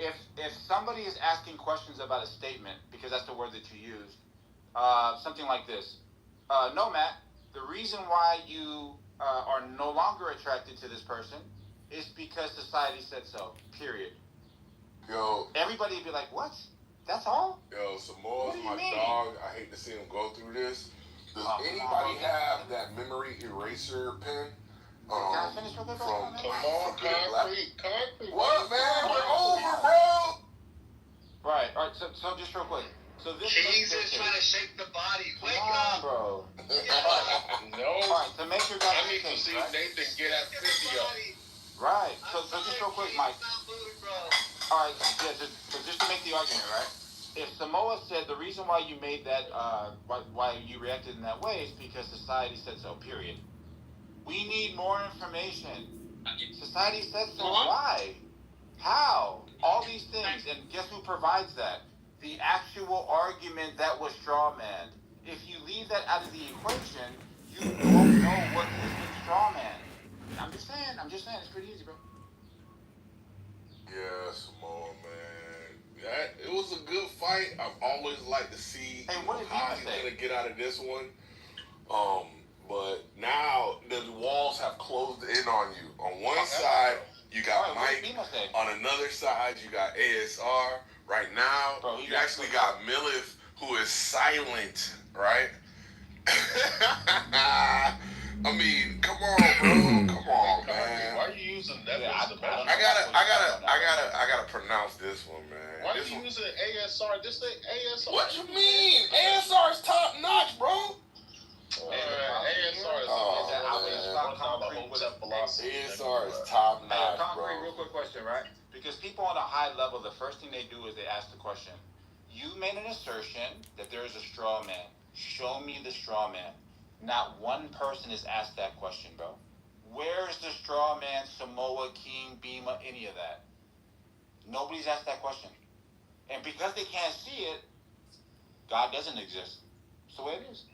G: If somebody is asking questions about a statement, because that's the word that you used, something like this. No, Matt, the reason why you are no longer attracted to this person is because society said so, period.
N: Yo.
G: Everybody would be like, what? That's all?
N: Yo, Samoa's my dog. I hate to see him go through this. Does anybody have that memory eraser pen?
G: Can I finish with it, bro?
N: From
M: Concrete.
N: What, man? We're over, bro.
G: Right. All right. So just real quick. So this
J: He's just trying to shake the body. Wake
G: Come on,
J: up,
G: bro.
M: No.
G: All right. To make your guys'
M: I need to see Nathan get at 50 of them.
G: Right. So just real quick, Mike. All right. Yeah. So just to make the argument, right? If Samoa said the reason why you made that, why you reacted in that way is because society said so, period. We need more information. Society said so. Why? How? All these things. And guess who provides that? The actual argument that was straw man. If you leave that out of the equation, you won't know what has been straw man. I'm just saying. It's pretty easy, bro.
N: Yeah, Samoa, man. It was a good fight. I've always liked to see how he's going to get out of this one. But now the walls have closed in on you. On one side, you got Mike. On another side, you got ASR. Right now, you actually got Millith, who is silent, right? I mean, come on, bro. Come on, man.
M: Why are you using that?
N: I gotta pronounce this one, man.
M: Why are you using ASR? This thing ASR.
N: What you mean? ASR is top notch, bro.
M: ASR
N: is top notch,
G: Concrete,
N: bro.
G: real quick question, right? Because people on a high level, the first thing they do is they ask the question. You made an assertion that there is a straw man. Show me the straw man. Not one person has asked that question, bro. Where's the straw man, Samoa, King, Bima, any of that? Nobody's asked that question. And because they can't see it, God doesn't exist. It's the way it is.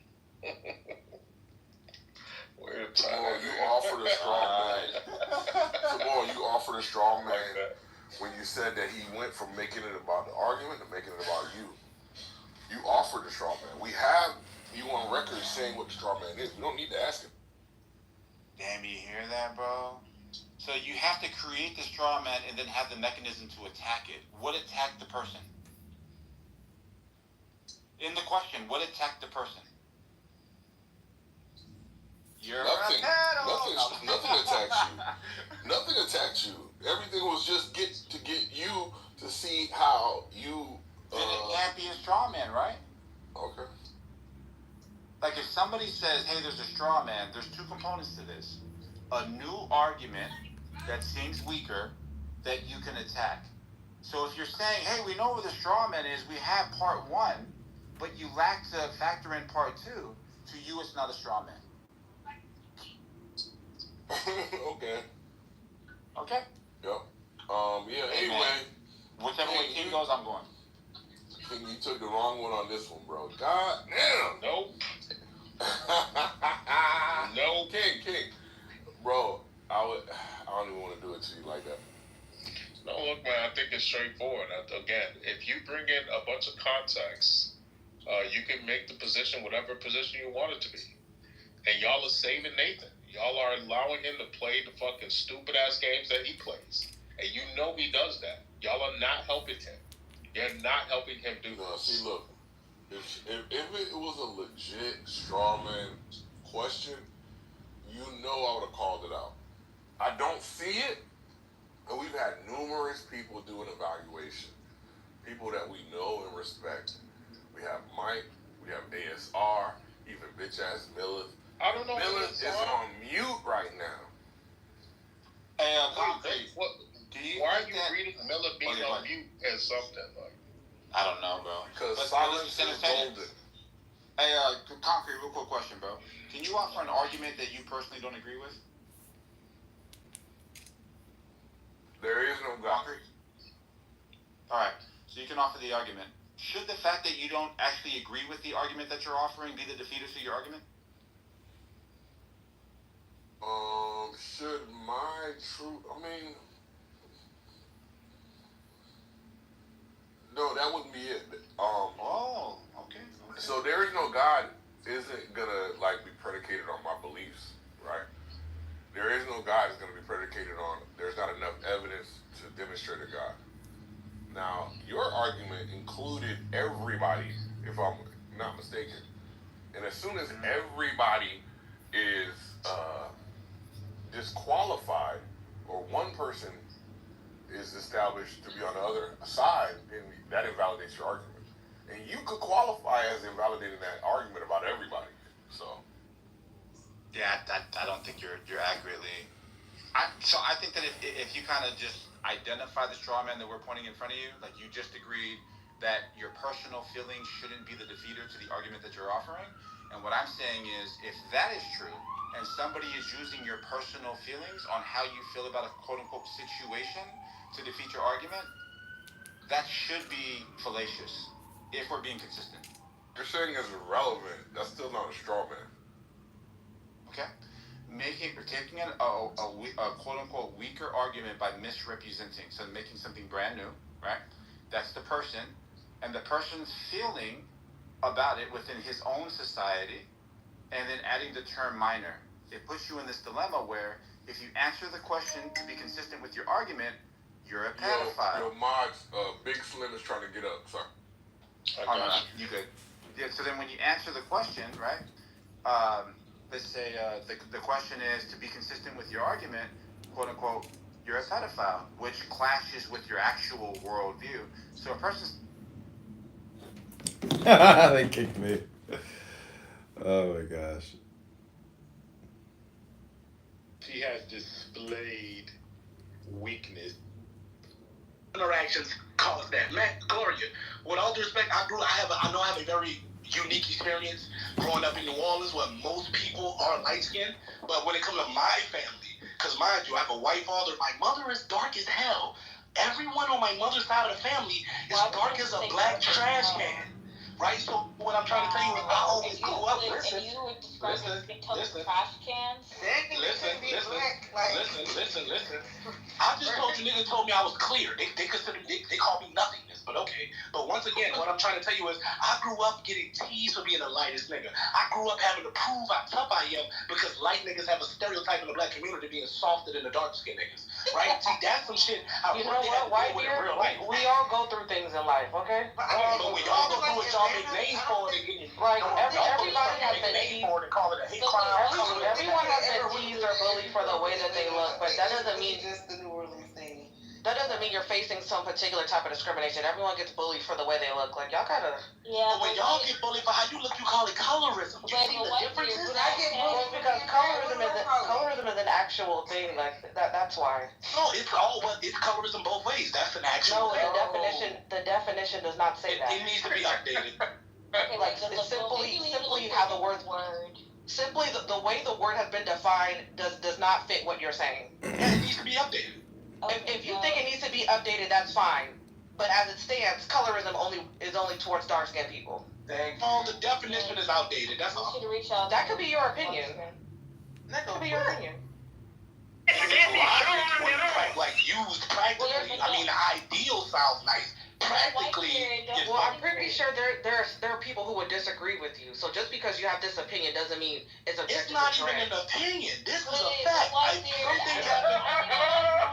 N: Tomorrow you offered a straw man. Tomorrow you offered a straw straw man when you said that he went from making it about the argument to making it about you. You offered the straw man. We have you on record saying what the straw man is. We don't need to ask him.
G: Damn, you hear that, bro? So you have to create the straw man and then have the mechanism to attack it. What attacked the person? In the question, what attacked the person?
N: Nothing attacks you. Nothing attacks you. Everything was just to get you to see how you.
G: Then it can't be a straw man, right?
N: Okay.
G: Like if somebody says, "Hey, there's a straw man," there's two components to this: a new argument that seems weaker that you can attack. So if you're saying, "Hey, we know what the straw man is. We have part one, but you lack to factor in part two," to you, it's not a straw man.
N: Okay.
G: Okay.
N: Yep. Yeah. Anyway,
G: whichever way team goes, I'm going.
N: You took the wrong one on this one, bro. God damn.
M: Nope. No.
N: King. Bro, I don't even want to do it to you like that.
M: No, look, man, I think it's straightforward. Again, if you bring in a bunch of context, you can make the position whatever position you want it to be. And y'all are saving Nathan. Y'all are allowing him to play the fucking stupid-ass games that he plays. And you know he does that. Y'all are not helping him. You're not helping him do this.
N: See, look, if it was a legit straw man question, you know I would have called it out. I don't see it, and we've had numerous people do an evaluation. People that we know and respect. We have Mike, we have ASR, even bitch-ass Millith.
M: I don't know.
N: Millith is on mute right now.
M: Why are you reading Miller being on mute as something like?
G: I don't know, bro.
N: Because silence is golden.
G: Hey, Concrete, real quick question, bro. Can you offer an argument that you personally don't agree with?
N: There is no God.
G: Concrete? Alright, so you can offer the argument. Should the fact that you don't actually agree with the argument that you're offering be the defeater to your argument?
N: Should my truth, no, that wouldn't be it.
G: Okay.
N: So there is no God isn't gonna be predicated on my beliefs, right? There is no God is gonna be predicated on there's not enough evidence to demonstrate a God. Now, your argument included everybody, if I'm not mistaken. And as soon as everybody is disqualified, or one person is established to be on the other side, then that invalidates your argument. And you could qualify as invalidating that argument about everybody. So.
G: Yeah, I don't think you're accurately. So I think that if you kind of just identify the straw man that we're pointing in front of you, like you just agreed that your personal feelings shouldn't be the defeater to the argument that you're offering. And what I'm saying is, if that is true, and somebody is using your personal feelings on how you feel about a quote-unquote situation to defeat your argument, that should be fallacious, if we're being consistent.
N: You're saying it's irrelevant. That's still not a straw man.
G: Okay? Taking a quote-unquote weaker argument by misrepresenting, so making something brand new, right? That's the person, and the person's feeling about it within his own society, and then adding the term minor. It puts you in this dilemma where if you answer the question to be consistent with your argument, you're a pedophile.
N: Yo, Mods, Big Slim is trying to get up, sorry.
G: No, you good. Yeah, so then when you answer the question, right, let's say the question is to be consistent with your argument, quote unquote, you're a pedophile, which clashes with your actual worldview. So a person's...
E: They kicked me. Oh my gosh.
M: He has displayed weakness.
U: Interactions cause that. Man, Gloria, with all due respect, I know I have a very unique experience growing up in New Orleans where most people are light-skinned, but when it comes to my family, because mind you, I have a white father, my mother is dark as hell. Everyone on my mother's side of the family is dark as a black trash can. Right? So what I'm trying to tell you is I always grew up. Listen.
C: Trash cans?
U: Listen. Listen. I just told you niggas told me I was clear. They called me nothingness, but okay. But once again, what I'm trying to tell you is I grew up getting teased for being the lightest nigga. I grew up having to prove how tough I am because light niggas have a stereotype in the black community being softer than the dark skinned niggas. Right? See, that's some shit I
L: You
U: really
L: know what,
U: had to deal with in real life.
L: we all go through things in life, okay?
U: But when y'all go through it, y'all make names for it and get
L: like everybody has been teased.
U: Call it a hate crime.
L: Everyone has been teased or bullied for the way that they look, but that doesn't mean that doesn't mean you're facing some particular type of discrimination. Everyone gets bullied for the way they look. Like y'all kind of.
U: Yeah. But when y'all get bullied for how you look, you call it colorism. You see the differences?
L: I get bullied because colorism is an actual thing. Like that's why.
U: No, it's colorism both ways. That's an actual.
L: No, the definition does not say that.
U: It needs to be updated.
L: Like it's simply how the word. Simply the way the word has been defined does not fit what you're saying.
U: Yeah, it needs to be updated.
L: If you think it needs to be updated, that's fine. But as it stands, colorism is only towards dark-skinned people.
U: Oh, the definition is outdated. That's all.
L: That could be your opinion. That could be your opinion.
U: Like used practically. I mean, ideal sounds nice. Practically.
L: Well, I'm pretty sure there are people who would disagree with you. So just because you have this opinion doesn't mean it's objective.
U: It's not even an opinion. This is a fact.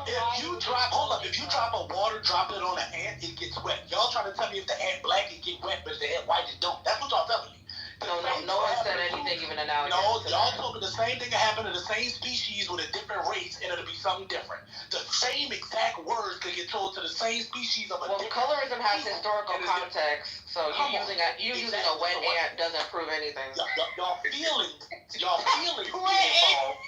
U: If you drop a water droplet on an ant, it gets wet. Y'all trying to tell me if the ant black, it get wet, but if the ant white, it don't. That's what y'all telling me.
L: No one said anything even analogous.
U: No, y'all told me the same thing happened to the same species with a different race, and it'll be something different. The same exact words could get told to the same species of a different.
L: Well, colorism has historical context, so you using a wet ant doesn't prove anything.
U: Y'all feelings involved.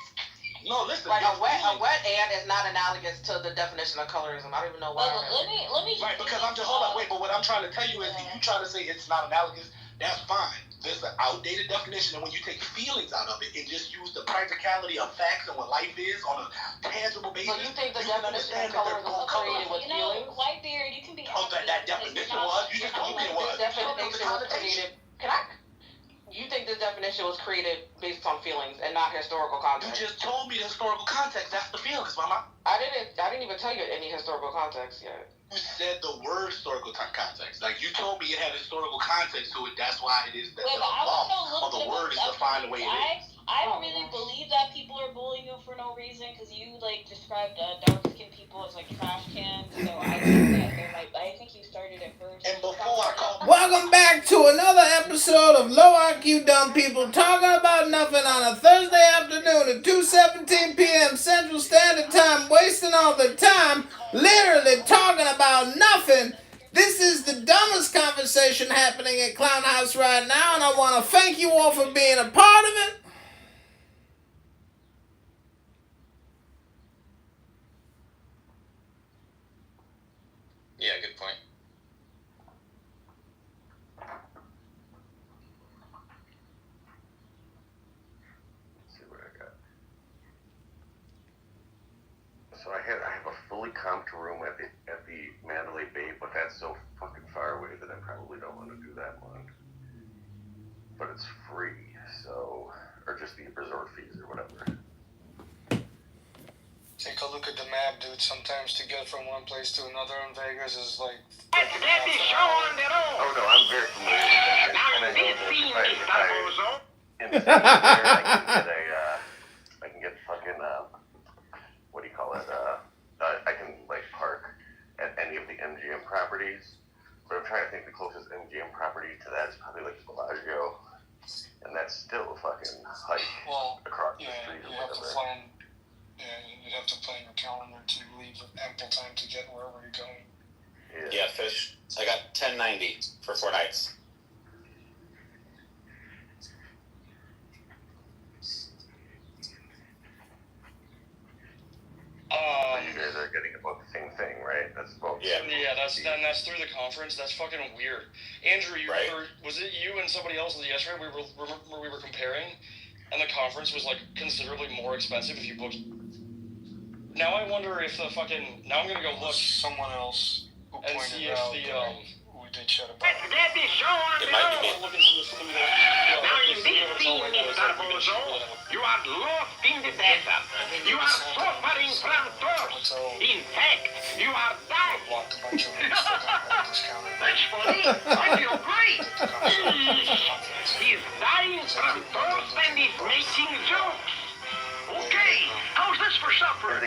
U: No, listen.
L: Like a wet ant is not analogous to the definition of colorism. I don't even know why.
C: Let me.
U: Right, because I'm just hold on, wait. But what I'm trying to tell you is, if you try to say it's not analogous, that's fine. There's an outdated definition, and when you take feelings out of it and just use the practicality of facts and what life is on a tangible basis.
L: So you think the definition of colorism was created with feelings?
C: Whitebeard, you can be.
U: Oh, that definition was. You just told me it was.
L: This definition was created. You think this definition was created based on feelings and not historical context?
U: You just told me the historical context. That's the feelings, Mama.
L: I didn't even tell you any historical context yet.
U: You said the word historical context. Like you told me it had historical context to it. That's why it is that the law or the word is defined the way it is.
C: I really believe that people are bullying you for no reason because you described dark-skinned people as trash cans. So I think you started it first.
U: And before I call.
E: Welcome back to another episode of Low IQ Dumb People talking about nothing on a Thursday afternoon at 2:17 p.m. Central Standard Time, wasting all the time, literally talking about nothing. This is the dumbest conversation happening at Clown House right now, and I want to thank you all for being a part of it.
F: Yeah, good point.
J: Let's see what I got. So I have a fully comped room at the Mandalay Bay, but that's so fucking far away that I probably don't want to do that one. But it's free, so or just the resort fees or whatever.
B: Take a look at the map, dude. Sometimes to get from one place to another in Vegas is like.
J: Oh no, I'm very familiar with that. And I know that I can get fucking what do you call it? I can park at any of the MGM properties, but I'm trying to think the closest MGM property to that is probably the Bellagio, and that's still a fucking hike across the street or whatever.
B: You'd have to plan your calendar to leave ample time to get wherever you're going.
D: Yeah, Fish. I got $10.90 for 4 nights.
J: You guys are getting about the same thing, right? That's about
V: that's through the conference. That's fucking weird. Andrew, was it you and somebody else yesterday? We were comparing, and the conference was considerably more expensive if you booked. Now I wonder if now I'm gonna go look
B: someone else who
V: and
B: pointed
V: see if
B: out we did chat about it.
V: It might be me.
W: Now in this scene, Mr. Bozo, you are lost in
A: the desert. You are suffering from thirst. In fact, you are dying. That's funny. I feel great. He's dying from thirst and he's making jokes. Okay, how's this for supper?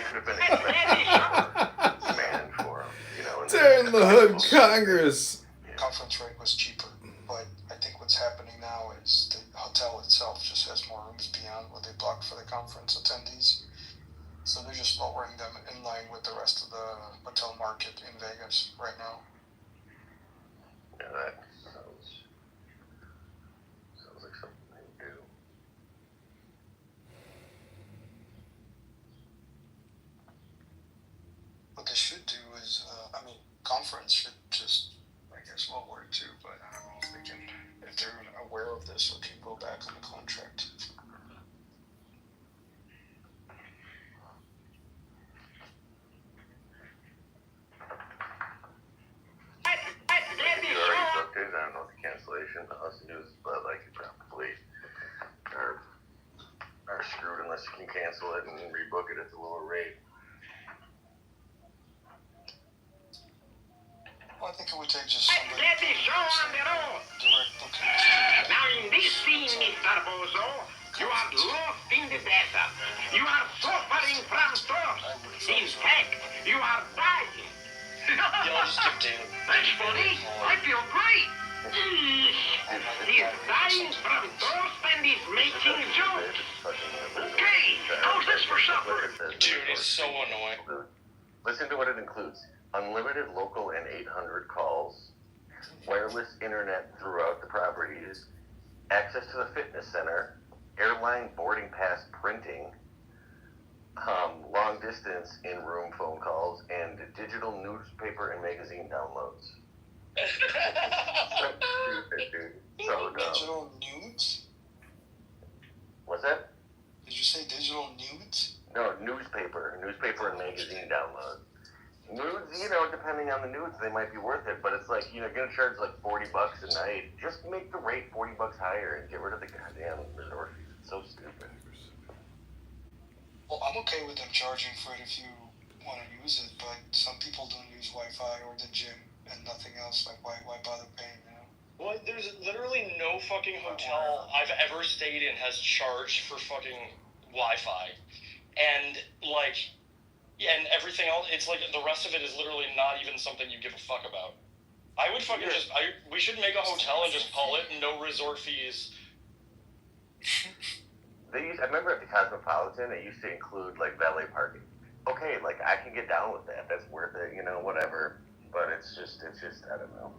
J: Man for him, you know.
E: During the Hood Congress.
B: Conference rate was cheaper, but I think what's happening now is the hotel itself just has more rooms beyond what they blocked for the conference attendees. So they're just lowering them in line with the rest of the hotel market in Vegas right now.
J: Yeah, that sounds like something they do.
B: What they should do is, conference should just, I guess, lower it too, but I don't know if they can, if they're aware of this, or can go back on the contract.
J: You already booked it. I don't know what the cancellation policy is, but like you probably are screwed unless you can cancel it and rebook it at the lower rate.
B: Well, I think it would take just somebody
A: Let me show on the road.
B: direct booking.
A: Now in this scene, Mr. Bozo, you are lost in the desert. You are suffering from thirst. In fact, you are dying.
V: Y'all just give Dan.
A: That's funny. I feel great. He's dying from thirst and he's making jokes. Okay, how's this for supper?
V: Dude, it's so annoying.
J: Listen to what it includes. Unlimited local and 800 calls, wireless internet throughout the properties, access to the fitness center, airline boarding pass printing, long distance in-room phone calls, and digital newspaper and magazine downloads. Stupid, dude. So dumb.
B: Digital nudes?
J: What's that?
B: Did you say digital nudes?
J: No, newspaper and magazine downloads. Nudes, depending on the nudes, they might be worth it, but it's like, gonna charge like $40 a night. Just make the rate $40 higher and get rid of the goddamn resort fees. It's so stupid.
B: Well, I'm okay with them charging for it if you want to use it, but some people don't use Wi-Fi or the gym and nothing else. Like, why bother paying,
V: Well, there's literally no fucking hotel I've ever stayed in has charged for fucking Wi-Fi. And, and everything else, it's like the rest of it is literally not even something you give a fuck about. I would fucking we should make a hotel and just call it no resort fees.
J: I remember at the Cosmopolitan, it used to include, like, valet parking. Okay, like, I can get down with that. That's worth it, whatever. But it's just, I don't know.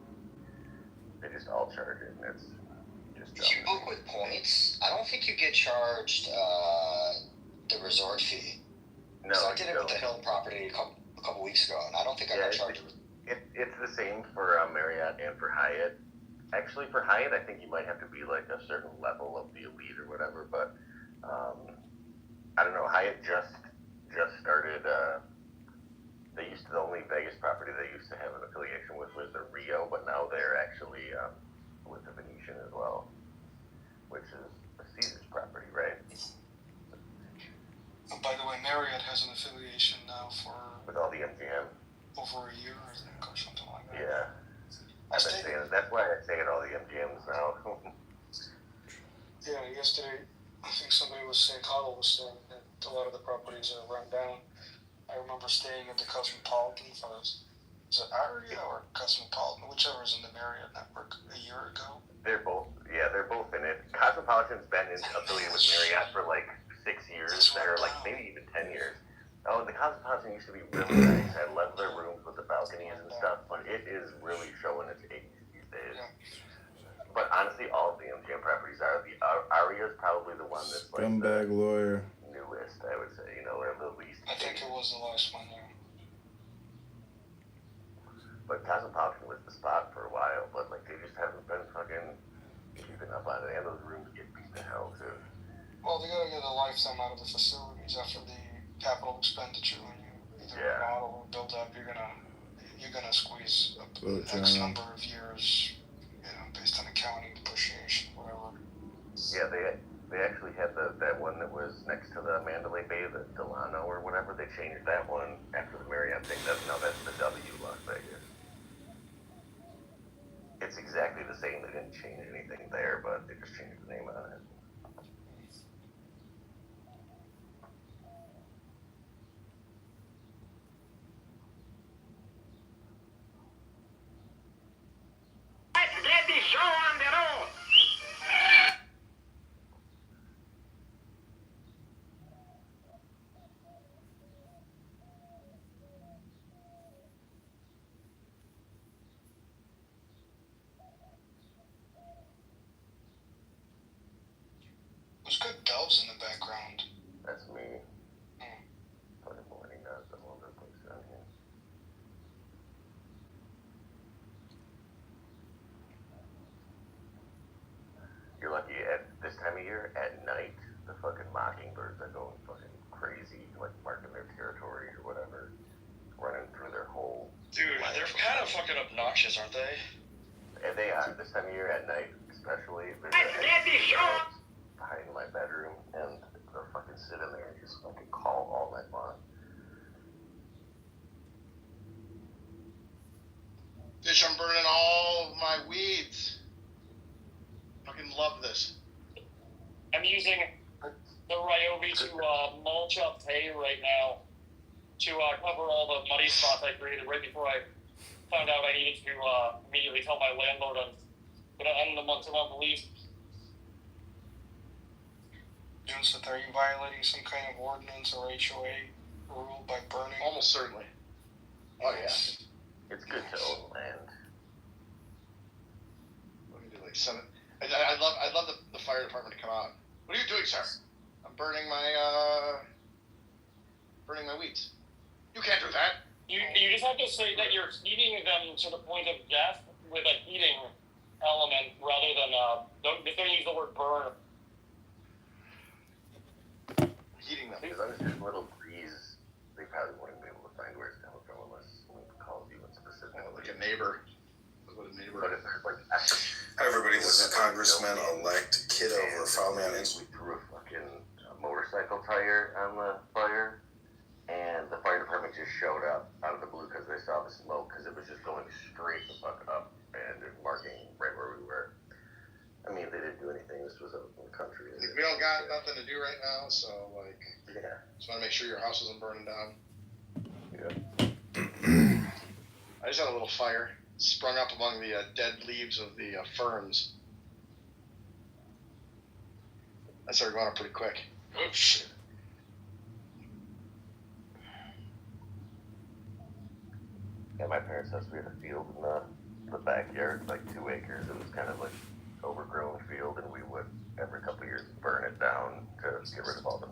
J: They just all charge it, and it's just dumb.
H: If you book with points, I don't think you get charged the resort fee.
J: No,
H: I did it with the Hill property a couple weeks ago, and I don't think I got charged.
J: It's the same for Marriott and for Hyatt. Actually, for Hyatt, I think you might have to be like a certain level of the elite or whatever. But I don't know. Hyatt just started. The only Vegas property they used to have an affiliation with was the Rio, but now they're actually with the Venetian as well, which is a Caesars property, right?
B: And by the way, Marriott has an affiliation now
J: with all the MGM.
B: over a year, I think, or something like that.
J: Yeah. I've been saying it. That's why I say it all the MGMs now.
B: Yeah, yesterday, I think somebody was saying, Cottle was saying that a lot of the properties are run down. I remember staying at the Cosmopolitan for, is it Aria or Cosmopolitan, whichever is in the Marriott network, a year ago.
J: They're both in it. Cosmopolitan's been affiliated with Marriott for like 6 years, or like maybe even 10 years. Oh, the Cosmopolitan used to be really nice. I love their rooms with the balconies and stuff, but it is really showing its age these days. But honestly, all of the MGM properties are. The Aria is probably the one that's like
E: Scumbag lawyer.
J: Newest, I would say, or the least.
B: I think it was the last one there.
J: But Cosmopolitan was the spot for a while, but like they just haven't been fucking keeping up on it, and those rooms get beat to hell too.
B: Well, they gotta get a lifetime out of the facilities after the capital expenditure. When you either remodel or build up, you're gonna squeeze X number of years, based on accounting depreciation, whatever.
J: Yeah, They actually had that one that was next to the Mandalay Bay, the Delano or whatever. They changed that one after the Marriott thing. That's the W Las Vegas. It's exactly the same. They didn't change anything there, but they just changed the name on it.
A: Get the show on the road.
K: Who's got bells in the background?
J: That's me. Fucking morning does the whole place down here. You're lucky at this time of year, at night, the fucking mockingbirds are going fucking crazy, like marking their territory or whatever, running through their whole.
V: Dude, they're kind of fucking obnoxious, aren't they?
J: And they are, this time of year at night, especially. Behind my bedroom, and they'll fucking sit in there and just fucking call all night long.
U: Bitch, I'm burning all my weeds. Fucking love this.
V: I'm using the Ryobi to mulch up hay right now to cover all the muddy spots I created right before I found out I needed to immediately tell my landlord I'm going to end the month-to-month lease.
K: Johnson, are you violating some kind of ordinance or HOA rule by burning?
U: Almost certainly. Oh, yeah.
J: It's good to own land.
U: Let me do like 7. I'd love the fire department to come out. What are you doing, sir? I'm burning my weeds. You can't do that.
V: You just have to say that you're heating them to the point of death with a heating element rather than don't use the word burn.
U: Heating them.
J: As long as there's a little breeze, they probably wouldn't be able to find where it's coming from unless someone calls you and specifically.
U: Like a neighbor. What a neighbor.
J: But if there's like.
K: Hi everybody, this is Congressman-elect Kitover. Follow me on Instagram.
J: We threw a fucking motorcycle tire on the fire, and the fire department just showed up out of the blue because they saw the smoke because it was just going straight the fuck up and marking right where we were. I mean, they didn't do anything. This was out in the country.
U: We don't got nothing to do right now, so like,
J: yeah.
U: Just want to make sure your house isn't burning down.
J: Yeah.
U: I just had a little fire sprung up among the dead leaves of the ferns. That started going up pretty quick. Oops.
J: Yeah, my parents' house, we had a field in the backyard, like 2 acres. It was kind of like overgrown field, and we would every couple of years burn it down to get rid of all the